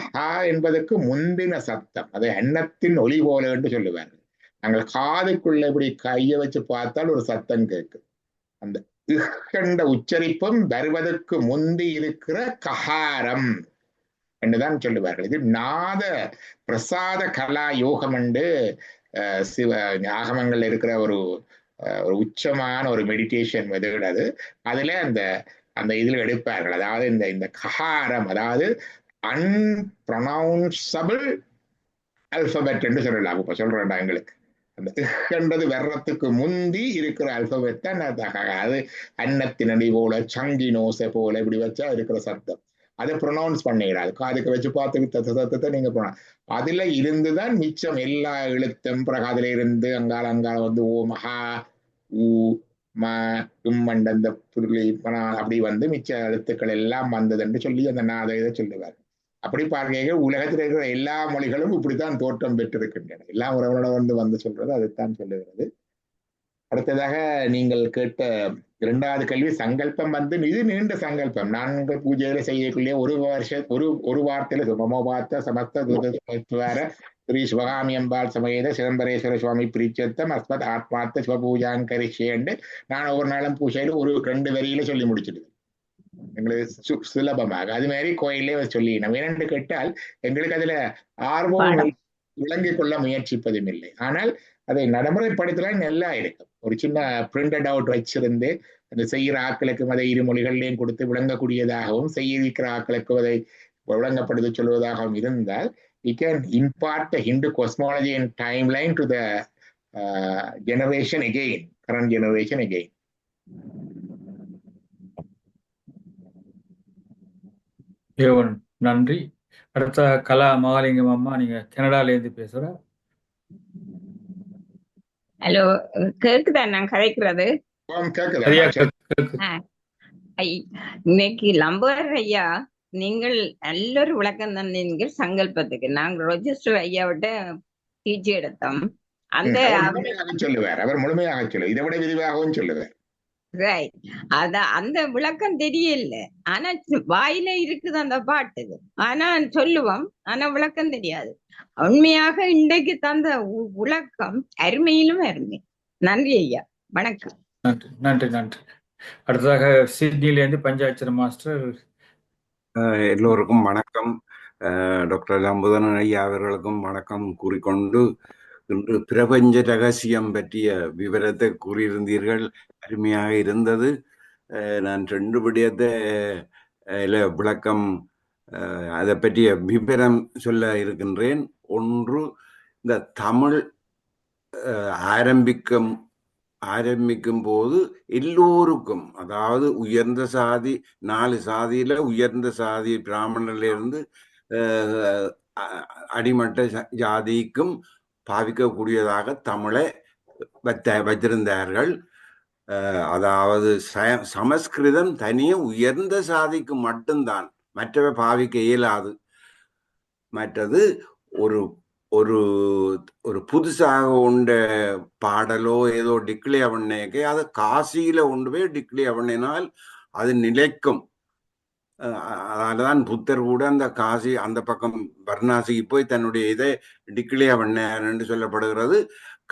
Speaker 1: ஹா என்பதற்கு முந்தின சப்தம், அதை அன்னத்தின் ஒலி போல என்று சொல்லுவார்கள். நாங்கள் காதுக்குள்ள இப்படி கையை வச்சு பார்த்தால் ஒரு சத்தம் கேட்கும். அந்த கண்ட உச்சரிப்பும் வருவதற்கு முந்தி இருக்கிற ககாரம் என்றுதான் சொல்லுவார்கள். இது நாத பிரசாத கலா யோகம் என்று சிவ ஆகமங்கள் இருக்கிற ஒரு உச்சமான ஒரு மெடிடேஷன் மெத்தட் அது. அதுல அந்த அந்த இதுல எடுப்பார்கள். அதாவது இந்த ககாரம், அதாவது அன்ப்ரொனவுன்சபிள் அல்பபெட் என்று சொல்லலாம். இப்ப சொல்றேன்டா எங்களுக்கு அந்த என்றது வர்றதுக்கு முந்தி இருக்கிற அல்பபெட் தான் அது அன்னத்தின் அடி போல சங்கினோசை போல இப்படி வச்சா இருக்கிற சத்தம். அதை ப்ரொனவுன்ஸ் பண்ணிடாது. காதுக்கு வச்சு பார்த்து சத்தத்தை நீங்க போனா அதுல இருந்துதான் மிச்சம் எல்லா எழுத்தும் பிரகாதுல இருந்து அங்கால ஓ மகா ஊ ம உம்மண்ட அந்த புள்ளி அப்படி மிச்ச எழுத்துக்கள் எல்லாம் வந்ததுன்னு சொல்லி அந்த நாத இதை சொல்லுவார். அப்படி பார்க்க உலகத்தில் இருக்கிற எல்லா மொழிகளும் இப்படித்தான் தோற்றம் பெற்றிருக்கின்றன. எல்லாம் உறவனோட வந்து சொல்றது அதைத்தான் சொல்லுகிறது. அடுத்ததாக நீங்கள் கேட்ட 2வது கேள்வி சங்கல்பம் இது நீண்ட சங்கல்பம். நாங்கள் பூஜையில செய்யக்கூடிய ஒரு வார்த்தையில சுமமோபாத்த சமஸ்த ஸ்ரீ சிவகாமி அம்பாள் சமேத சிதம்பரேஸ்வர சுவாமி பிரிச்சத்தம் அஸ்மத் ஆத்மார்த்த சிவபூஜாங்கரிஷேன்னு நான் ஒவ்வொரு நாளும் பூஜையில 2 வரியில சொல்லி முடிச்சிடுது எங்களுக்கு சுலபமாக. அது மாதிரி கோயிலே சொல்லி நம்ம என்னென்று கேட்டால் எங்களுக்கு அதுல ஆர்வம் விளங்கிக் கொள்ள முயற்சிப்பதும் இல்லை. ஆனால் அதை நடைமுறைப்படுத்தலாம் நல்லா இருக்கும். ஒரு சின்ன பிரிண்டட் அவுட் வச்சிருந்து அந்த செய்கிற ஆக்களுக்கும் அதை 2 மொழிகள்லையும் கொடுத்து விளங்கக்கூடியதாகவும் செய்கிற ஆக்களுக்கும் அதை விளங்கப்படுத்த சொல்வதாகவும் இருந்தால் we can impart the Hindu cosmology and timeline to the generation again, current generation again.
Speaker 4: நன்றி. அடுத்த கலா மகாலிங்கம் அம்மா, நீங்க கனடால இருந்து பேசுற.
Speaker 7: ஹலோ, கேக்குதா நான் கதைக்கிறது? இன்னைக்கு லம்பர் ஐயா நீங்கள் நல்ல ஒரு விளக்கம் தந்தீர்கள் சங்கல்பத்துக்கு. நாங்கள் ரெஜிஸ்டர் ஐயாவிட்ட டீச்சி எடுத்தோம். அந்த
Speaker 1: சொல்லுவார், அவர் முழுமையாக சொல்லுவார், இதை விட விரிவாகவும் சொல்லுவார்.
Speaker 7: அந்த விளக்கம் தெரியல. ஆனா வாயில இருக்குது அந்த பாட்டுக்கு. ஆனா சொல்லுவோம், ஆனா விளக்கம் தெரியாது. உண்மையாக இன்றைக்கு தந்த விளக்கம் அருமையிலும் அருமை. நன்றி ஐயா, வணக்கம்.
Speaker 4: நன்றி நன்றி நன்றி. அடுத்ததாக சிட்னியிலேருந்து பஞ்சாட்சர மாஸ்டர்.
Speaker 8: எல்லோருக்கும் வணக்கம். டாக்டர் அம்புதன் ஐயா அவர்களுக்கும் வணக்கம் கூறிக்கொண்டு, இன்று பிரபஞ்ச ரகசியம் பற்றிய விவரத்தை கூறியிருந்தீர்கள். அருமையாக இருந்தது. நான் 2 விடயத்தை விளக்கம் அதை பற்றிய விவரம் சொல்ல இருக்கின்றேன். ஒன்று, இந்த தமிழ் ஆரம்பிக்கும் போது எல்லோருக்கும், அதாவது உயர்ந்த சாதி 4 சாதியில உயர்ந்த சாதி பிராமணர்ல இருந்து அடிமட்ட ஜாதிக்கும் பாவிக்கக்கூடியதாக தமிழை வைத்திருந்தார்கள். அதாவது சமஸ்கிருதம் தனியே உயர்ந்த சாதிக்கு மட்டும்தான், மற்றவை பாவிக்க இயலாது. மற்றது ஒரு ஒரு ஒரு புதுசாக உண்ட பாடலோ ஏதோ டிக்ளேர் பண்ணேக்க அதை காசியில கொண்டு போய் டிக்ளேர் பண்ணினால் அது நிலைக்கும். அதனாலதான் புத்தர் கூட அந்த காசி அந்த பக்கம் வர்ணாசிக்கு போய் தன்னுடைய இதை டிக்ளேர் பண்ணார் என்று சொல்லப்படுகிறது.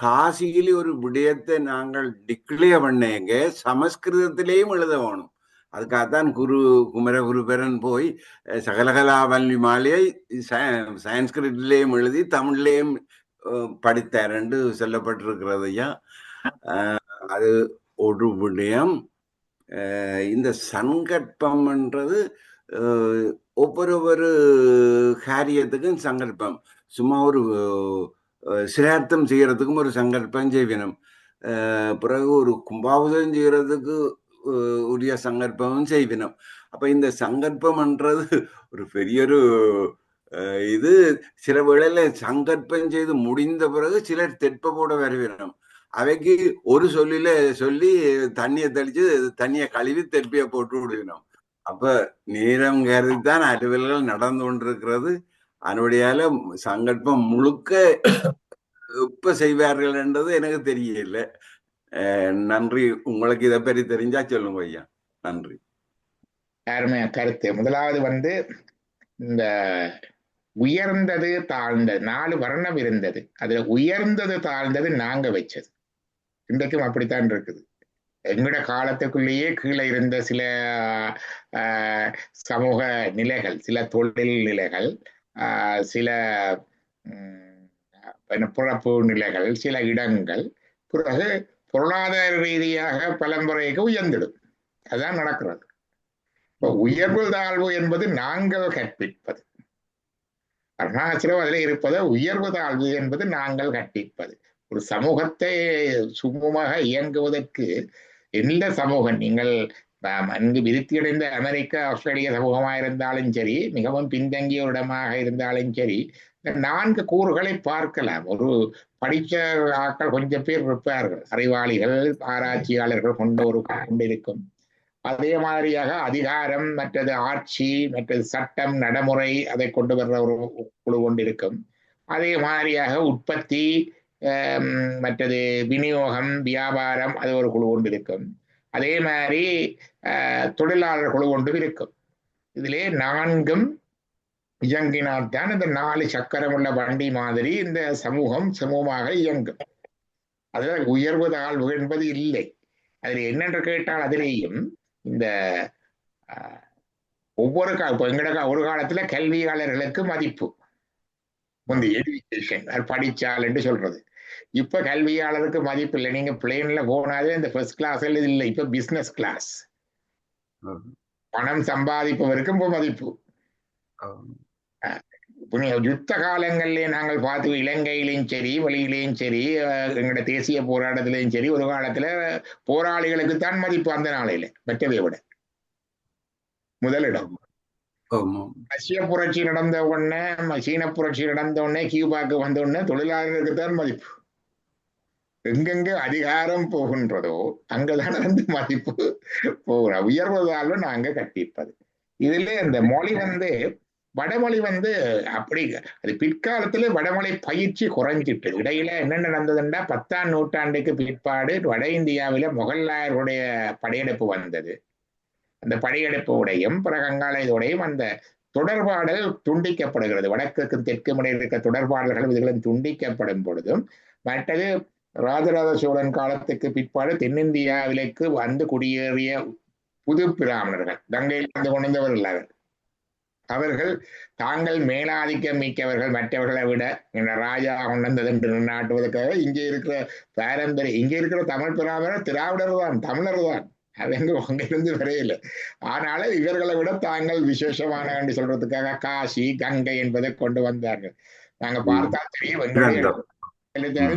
Speaker 8: காசியிலே ஒரு விடயத்தை நாங்கள் டிக்ளேர் பண்ணேங்க சமஸ்கிருதத்திலேயும் எழுத வேணும். அதுக்காகத்தான் குமரகுருபரன் போய் சகலகலா வல்வி மாலையை சான்ஸ்கிரிட்லேயும் எழுதி தமிழ்லேயும் படித்தார் என்று சொல்லப்பட்டிருக்கிறது ஐயா. அது ஒரு விடயம். இந்த சங்கல்பம் என்றது ஒவ்வொரு காரியத்துக்கும் சங்கல்பம். சும்மா ஒரு சிரார்த்தம் செய்யறதுக்கும் ஒரு சங்கல்பம் செய்வினம். பிறகு ஒரு கும்பாபிஷேகம் செய்யறதுக்கு உரிய சங்கல்பமும் செய்வினம். அப்ப இந்த சங்கல்பம்ன்றது ஒரு பெரிய ஒரு இது. சில வேளையில சங்கல்பம் செய்து முடிந்த பிறகு சிலர் தெற்ப போட வருவினம். அவைக்கு ஒரு சொல்லில சொல்லி தண்ணியை தெளிச்சு தண்ணியை கழுவி தெற்பிய போட்டு விடுவினோம். அப்ப நேரம் கருதித்தான் அலுவல்கள் நடந்து கொண்டிருக்கிறது. அதனுடையால சங்கல்பம் முழுக்க எப்ப செய்வார்கள் என்றது எனக்கு தெரியல. நன்றி. உங்களுக்கு இதை பற்றி தெரிஞ்சா சொல்லுங்க ஐயா. நன்றி.
Speaker 1: அருமையா கருத்து. முதலாவது இந்த உயர்ந்தது தாழ்ந்தது 4 வர்ணம் இருந்தது. அதுல உயர்ந்தது தாழ்ந்தது நாங்க வச்சது. இன்றைக்கும் அப்படித்தான் இருக்குது. எங்கட காலத்துக்குள்ளேயே கீழே இருந்த சில சமூக நிலைகள், சில தொழில் நிலைகள், சில பிறப்பு நிலைகள், சில இடங்கள் பிறகு பொருளாதார ரீதியாக பலமுறைக்கு உயர்ந்திடும். அதுதான் நடக்கிறது. இப்போ உயர்வு தாழ்வு என்பது நாங்கள் கற்பிப்பது. அருணாச்சலம் அதில் இருப்பது உயர்வு தாழ்வு என்பது நாங்கள் கற்பிப்பது. ஒரு சமூகத்தை சுமூகமாக இயங்குவதற்கு எந்த சமூகம், நீங்கள் அங்கு விருத்தியடைந்த அமெரிக்கா ஆஸ்திரேலிய சமூகமாக இருந்தாலும் சரி, மிகவும் பின்தங்கிய ஒரு இடமாக இருந்தாலும் சரி, இந்த 4 கூறுகளை பார்க்கலாம். ஒரு படித்த ஆட்கள் கொஞ்சம் பேர் இருப்பார்கள், அறிவாளிகள், ஆராய்ச்சியாளர்கள் கொண்ட ஒரு கொண்டிருக்கும். அதே மாதிரியாக அதிகாரம், மற்றது ஆட்சி, மற்றது சட்டம், நடைமுறை, அதை கொண்டு வர்ற ஒரு குழு கொண்டிருக்கும். அதே மாதிரியாக உற்பத்தி, மற்றது விநியோகம், வியாபாரம், அது ஒரு குழு கொண்டிருக்கும். அதே மாதிரி தொழிலாளர் குழு கொண்டு இருக்கும். இதிலே 4ம் இயங்கினால்தான் இந்த 4 சக்கரம் உள்ள வண்டி மாதிரி இந்த சமூகம் சமூகமாக இயங்கும். அதுல உயர்வு தாழ்வு என்பது இல்லை. அதில் என்னென்று கேட்டால் அதிலேயும் இந்த ஒவ்வொரு எங்கட ஒரு காலத்துல கல்வியாளர்களுக்கு மதிப்பு, எஜுகேஷன் படிச்சால் என்று சொல்றது. இப்ப கல்வியாளருக்கு மதிப்பு இல்லை. நீங்க பிளேன்ல போனாலே இந்த ஃபர்ஸ்ட் கிளாஸ்ல இல்லை, இப்ப பிசினஸ் கிளாஸ். பணம் சம்பாதிப்பவருக்கும் இப்ப மதிப்பு. யுத்த காலங்களிலே நாங்கள் பார்த்து இலங்கையிலையும் சரி, வழியிலையும் சரி, எங்களோட தேசிய போராட்டத்திலையும் சரி, ஒரு காலத்துல போராளிகளுக்கு தான் மதிப்பு அந்த நாளையில மற்றதை விட முதலிடம். ரஷ்ய புரட்சி நடந்த உடனே, சீன புரட்சி நடந்த உடனே, கியூபாக்கு வந்த உடனே தொழிலாளர்களுக்கு தான் மதிப்பு. எங்கெங்க அதிகாரம் போகின்றதோ அங்கதான் வந்து மதிப்பு போகிற. உயர்வதாலும் நாங்க கற்பிப்பது. இதுல இந்த மொழி வடமொழி அப்படி அது பிற்காலத்துல வடமொழி பயிற்சி குறைஞ்சிட்டு. இடையில என்ன நடந்ததுன்னா 10ஆம் நூற்றாண்டுக்கு பிற்பாடு வட இந்தியாவில முகலாயருடைய படையெடுப்பு வந்தது. அந்த படையெடுப்புடையும் கங்காலயத்தோடையும் அந்த தொடர்பாடல் துண்டிக்கப்படுகிறது. வடக்குக்கும் தெற்கும் இடையில் இருக்க தொடர்பாடல்கள் இதுகளும் துண்டிக்கப்படும் பொழுதும், மற்றது ராஜராஜ சோழன் காலத்துக்கு பிற்பாடு தென்னிந்தியாவிലേക്ക് வந்து குடியேறிய புது பிராமணர்கள், கங்கையில் வந்து கொண்டவர்கள், அவர்கள் தாங்கள் மேலாதிக்கம் மிக்கவர்கள் மற்றவர்களை விட ராஜா கொண்டது என்று நாட்டுவதற்காக இங்கே இருக்கிற பாரம்பரிய, இங்கே இருக்கிற தமிழ் பிராமணர் திராவிடர் தான், தமிழர் தான், அது அங்கிருந்து வரையில. ஆனால இவர்களை விட தாங்கள் விசேஷமான என்று சொல்றதுக்காக காசி, கங்கை என்பதை கொண்டு வந்தார்கள். நாங்க பார்த்தா தெரியும்,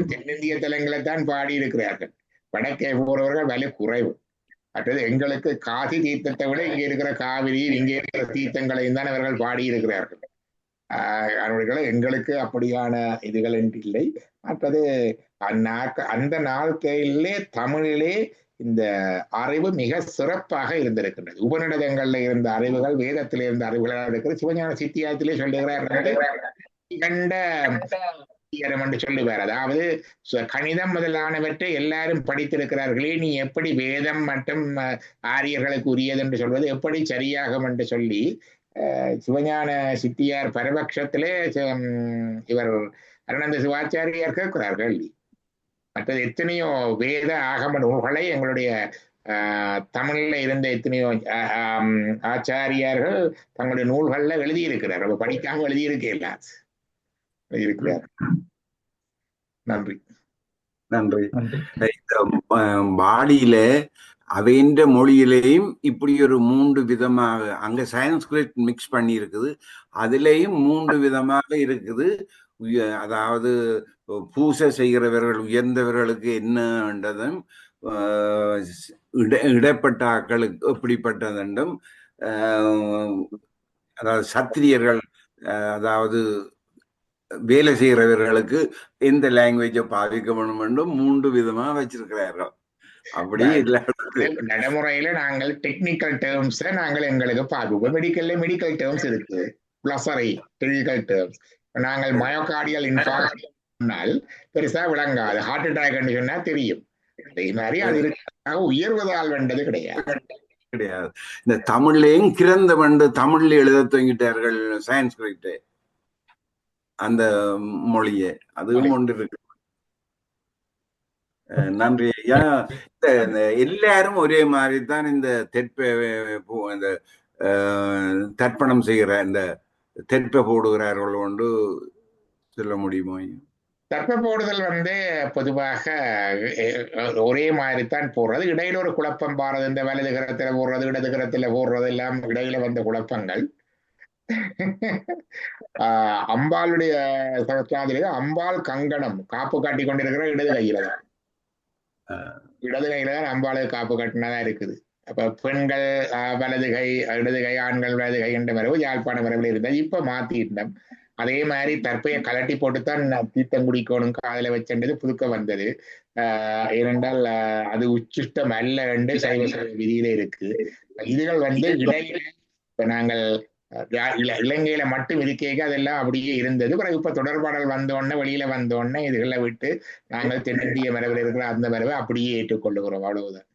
Speaker 1: தென்னிந்திய தலங்களை தான் பாடி இருக்கிறார்கள். வடக்கே போறவர்கள் விலை குறைவு. மற்றது எங்களுக்கு காசி தீர்த்தத்தை விட இங்க இருக்கிற காவிரி, இங்கே இருக்கிற தீர்த்தங்களையும் தான் அவர்கள் பாடியிருக்கிறார்கள். அவர்கள் எங்களுக்கு அப்படியான இதுகள் இல்லை. மற்றது அந்த நாட்களிலே தமிழிலே இந்த அறிவு மிக சிறப்பாக இருந்திருக்கின்றது. உபநிடதங்கள்ல இருந்த அறிவுகள், வேதத்தில இருந்த அறிவுகளாக இருக்கிறது. சிவஞான சித்தியாரத்திலே சொல்லுகிறார்கள் என்று சொல்லுவார். அதாவது கணிதம் முதலானவற்றை எல்லாரும் படித்திருக்கிறார்களே, நீ எப்படி வேதம் மற்றும் ஆரியர்களுக்கு உரியது என்று சொல்வது எப்படி சரியாகும் என்று சொல்லி சிவஞான சித்தியார் பரபட்சத்திலே இவர் அருணந்த சிவாச்சாரியார் கேட்கிறார்கள். மற்றது எத்தனையோ வேத ஆகம நூல்களை எங்களுடைய தமிழ்ல இருந்த எத்தனையோ ஆச்சாரியார்கள் தங்களுடைய நூல்கள்ல எழுதியிருக்கிறார். அப்ப படிக்காம எழுதியிருக்கல இருக்கிறார். நன்றி.
Speaker 8: நன்றி. பாடியில அவைன்ற மொழியிலேயும் இப்படி ஒரு 3 விதமாக, அங்க சயின்ஸ்கிரிட் மிக்ஸ் பண்ணி இருக்குது, அதுலேயும் 3 விதமாக இருக்குது. அதாவது பூசை செய்கிறவர்கள் உயர்ந்தவர்களுக்கு என்னன்றதும் இடைப்பட்ட ஆக்களுக்கு எப்படிப்பட்டதுண்டும் அதாவது சத்திரியர்கள் அதாவது வேலை செய்கிறவர்களுக்கு எந்த லாங்குவேஜை பாதிக்க வேணும் என்றும் 3 விதமா வச்சிருக்கிறார்கள். அப்படி
Speaker 1: நடைமுறையில நாங்கள் டெக்னிக்கல் டேர்ம்ஸ் நாங்கள் எங்களுக்கு பார்ப்போம். மெடிக்கல் டேர்ம்ஸ் இருக்கு, பிளஸரி டெக்னிக்கல் டேர்ம்ஸ். நாங்கள் மயோகார்டியல் இன்ஃபார்க்ஷன் பெருசா விளங்காது, ஹார்ட் அட்டாக் சொன்னா தெரியும். அதே மாதிரி அது இருக்காக உயர்வதால் வேண்டது கிடையாது.
Speaker 8: இந்த தமிழ்லையும் கிறந்த வண்டு தமிழ்ல எழுத துவங்கிட்டார்கள் சான்ஸ்கிரிட் அந்த மொழியை, அதுவும் ஒன்று இருக்கு. நன்றி ஐயா. எல்லாரும் ஒரே மாதிரி தான் இந்த தர்ப்பணம் செய்கிற இந்த தெற்பை போடுகிறார்கள் கொண்டு சொல்ல முடியுமோ?
Speaker 1: தர்ப்ப போடுதல் பொதுவாக ஒரே மாதிரி தான் போடுறது. இடையில ஒரு குழப்பம் பாருது, இந்த வலது கரத்துல போடுறது இடது கரத்துல போடுறது எல்லாம் இடையில வந்த குழப்பங்கள். அம்பாளுடைய அம்பாள் கங்கணம் காப்பு காட்டி கொண்டிருக்கிற இடது கையில தான், இடது கையில தான் அம்பாளுக்கு காப்பு கட்டினதா இருக்குது. அப்ப பெண்கள் வலது கை இடது கை, ஆண்கள் வலது கை என்ற மரபு யாழ்ப்பாண மரபுல இருந்தது. இப்ப மாத்திட்டோம். அதே மாதிரி தற்பையை கலட்டி போட்டுத்தான் தீர்த்தம் குடிக்கணும் காதல வச்சது புதுக்க வந்தது. ஏனென்றால் அது உச்சிஷ்டம் அல்ல என்று சைவ விதியில இருக்கு. இதுகள் இடையில இப்ப நாங்கள் இலங்கையில மட்டும் இருக்கைக்கு அதெல்லாம் அப்படியே இருந்தது. பிறகு இப்ப தொடர்பாடல் வந்தோடனே வெளியில வந்தோடனே இதுகளை விட்டு நாங்கள் தென்னிந்திய மரபில் இருக்கிற அந்த மரபை அப்படியே ஏற்றுக்கொள்ளுகிறோம். அவ்வளவுதான்.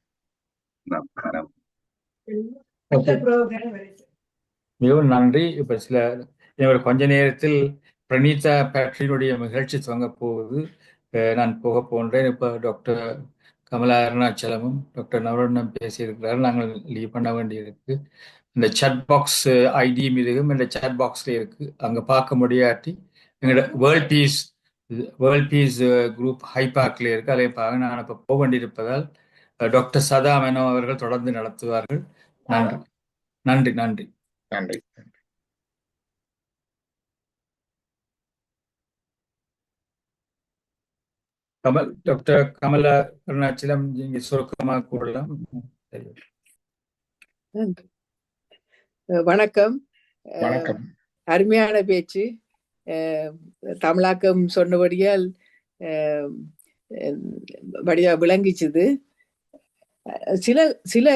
Speaker 4: மிகவும் நன்றி. இப்ப கொஞ்ச நேரத்தில் பிரணீதா பேட்டரியினுடைய நிகழ்ச்சி துவங்க போகுது. நான் போக போன்றேன். இப்ப டாக்டர் கமலா அருணாச்சலமும் டாக்டர் நவரத்னம் பேசியிருக்கிறார். நாங்கள் லீவ் பண்ண வேண்டியிருக்கு. இந்த சாட் பாக்ஸ் ஐடி மீதும் இந்த சாட் பாக்ஸ்ல இருக்கு, அங்க பார்க்க முடியாட்டி எங்களோட வேர்ல்ட் பீஸ் குரூப் ஹைபாக்ல இருக்கு, அதை பார்க்க. நான் இப்ப போக வேண்டியிருப்பதால் டாக்டர் சதா மேனோ அவர்கள் தொடர்ந்து நடத்துவார்கள். நன்றி நன்றி நன்றி
Speaker 1: நன்றி.
Speaker 4: டாக்டர் கமலா அருணாச்சலம், நீங்க சுருக்கமாக கூறலாம்.
Speaker 9: வணக்கம்.
Speaker 1: வணக்கம்.
Speaker 9: அருமையான பேச்சு. தமிழாக்கம் சொன்னபடியால் வடிவா விளங்கிச்சுது. சில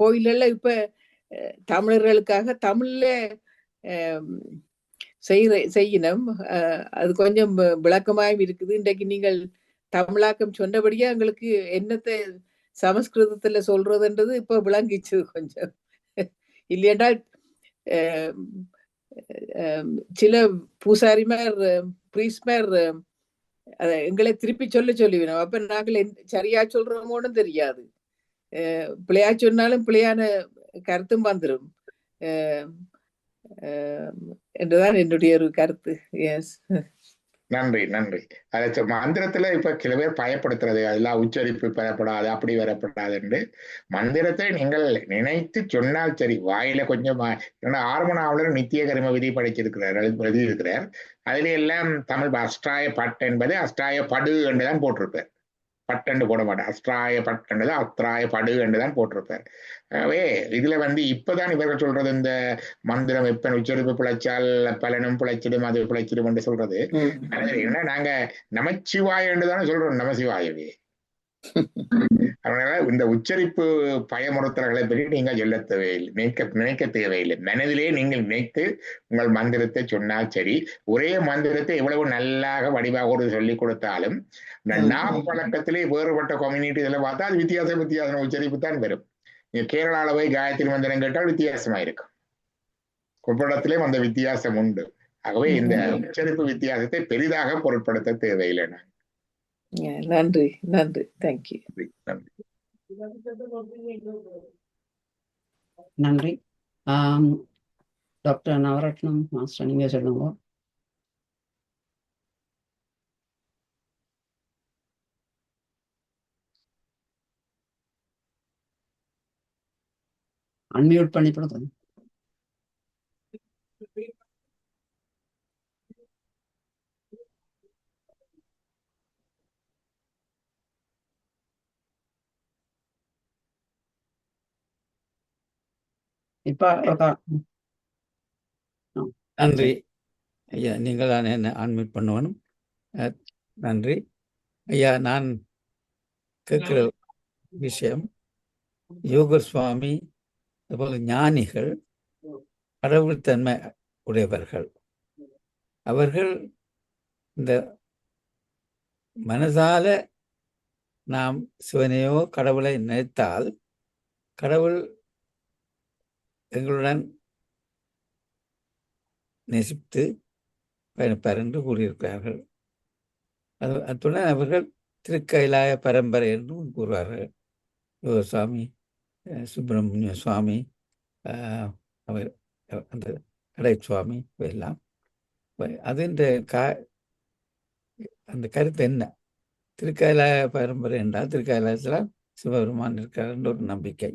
Speaker 9: கோயில்கள்ல இப்ப தமிழர்களுக்காக தமிழ்ல செய்யணும். அது கொஞ்சம் விளக்கமாயும் இருக்குது. இன்றைக்கு நீங்கள் தமிழாக்கம் சொன்னபடியா எங்களுக்கு என்னத்தை சமஸ்கிருதத்துல சொல்றதுன்றது இப்ப விளங்கிச்சு கொஞ்சம். இல்லையென்றால் சில பூசாரிமார் பிரீஸ்மார் எங்களை திருப்பி சொல்லிவிடும். அப்ப நாங்கள் சரியா சொல்றோமோன்னு தெரியாது. பிள்ளையா சொன்னாலும் பிள்ளையான கருத்தும் வந்துடும் என்றுதான் என்னுடைய ஒரு கருத்து. எஸ்,
Speaker 1: நன்றி நன்றி. அதை மந்திரத்துல இப்ப சில பேர் பயப்படுத்துறது, அதெல்லாம் உச்சரிப்பு பெறப்படாது, அப்படி வரப்படாது என்று. மந்திரத்தை நீங்கள் நினைத்து சொன்னால் சரி. வாயில கொஞ்சம் ஆர்மனாவலர் நித்திய கர்ம விதி படிச்சிருக்கிறார், எழுதியிருக்கிறார். அதுல எல்லாம் தமிழ் அஷ்டாய பட் என்பது அஷ்டாய படு என்றுதான் போட்டிருப்பார். பட்டண்டு போட மாட்டேன், அஸ்திராய பட்டண்டு அஸ்திராய படு என்றுதான் போட்டிருப்பார். ஆகவே இதுல இப்பதான் இவர்கள் சொல்றது இந்த மந்திரம் எப்பன் உச்சரிப்பு பிழைச்சால் பலனும் பிழைச்சிடும், அது பிழைச்சிடும் என்று சொல்றது. என்ன நாங்க நமச்சிவாய என்றுதானே சொல்றோம், நமசிவாயவே. அதனால இந்த உச்சரிப்பு பயமுறுத்தல்களை பற்றி நீங்கள் சொல்ல தேவையில்லை, நினைக்க தேவையில்லை. மனதிலே நீங்கள் நினைத்து உங்கள் மந்திரத்தை சொன்னால் சரி. ஒரே மந்திரத்தை எவ்வளவு நல்லாக வடிவாக ஒரு சொல்லிக் கொடுத்தாலும் பழக்கத்திலே வேறுபட்ட கம்யூனிட்டி இதெல்லாம் பார்த்தா அது வித்தியாசம் உச்சரிப்பு தான் வரும். நீங்க கேரளால போய் காயத்ரி மந்திரம் கேட்டால் வித்தியாசமா இருக்கும். கொப்படத்திலேயும் அந்த வித்தியாசம் உண்டு. ஆகவே இந்த உச்சரிப்பு வித்தியாசத்தை பெரிதாக பொருட்படுத்த தேவையில்லை.
Speaker 9: நன்றி நன்றி. தேங்க்யூ.
Speaker 2: நன்றி. டாக்டர் நவரத்னம் மாஸ்டர், நீங்க சொல்லுங்க. அன்மியூட் பண்ணி கொடுங்க. இப்ப
Speaker 6: நன்றி ஐயா, நீங்கள் தான் என்ன அட்மிட் பண்ணணும். நன்றி ஐயா. நான் கேட்கிற விஷயம், யோகர் சுவாமி அதுபோல ஞானிகள் கடவுள் தன்மை உடையவர்கள். அவர்கள் இந்த மனதால நாம் சிவனையோ கடவுளை நினைத்தால் கடவுள் எங்களுடன் நேசித்து பயணிப்பார் என்று கூறியிருக்கிறார்கள். அத்துடன் அவர்கள் திருக்கைலாய பரம்பரை என்றும் கூறுவார்கள். யோக சுவாமி, சுப்பிரமணிய சுவாமி, அவர் அந்த கடை சுவாமி எல்லாம். அதின் அந்த கருத்து என்ன? திருக்கைலாய பரம்பரை என்றால் திருக்கைலாயத்தில் சிவபெருமான் இருக்கார் என்ற ஒரு நம்பிக்கை.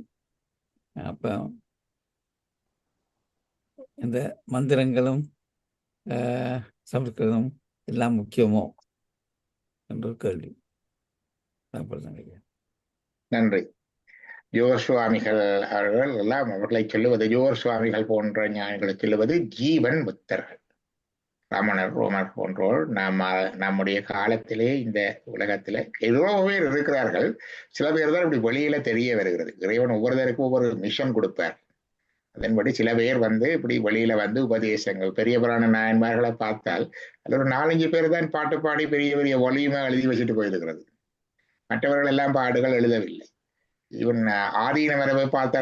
Speaker 6: அப்போ இந்த மந்திரங்களும் சமஸ்கிருதம் எல்லாம் முக்கியமோ என்ற ஒரு கேள்வி.
Speaker 1: நன்றி. யோகர் சுவாமிகள் அவர்கள் எல்லாம் அவர்களை சொல்லுவது, யோகர் சுவாமிகள் போன்ற ஞானிகளை சொல்லுவது ஜீவன் புத்தர்கள். ரமணர், ரோமர் போன்றோர் நம்முடைய காலத்திலே இந்த உலகத்துல எவ்வளோ பேர் இருக்கிறார்கள். சில பேர் தான் இப்படி வெளியில தெரிய வருகிறது. இறைவன் ஒவ்வொருத்தருக்கும் ஒவ்வொரு மிஷன் கொடுப்பார். அதன்படி சில பேர் இப்படி வெளியில உபதேசங்கள், பெரிய புராண நாயன்மார்களை பார்த்தால் அதில் ஒரு 4-5 பேர் தான் பாட்டு பாடி பெரிய பெரிய வலியுமா எழுதி வச்சுட்டு போயிருக்கிறது. மற்றவர்கள் எல்லாம் பாடுகள் எழுதவில்லை. ஈவன் ஆதீன மரபை பார்த்தா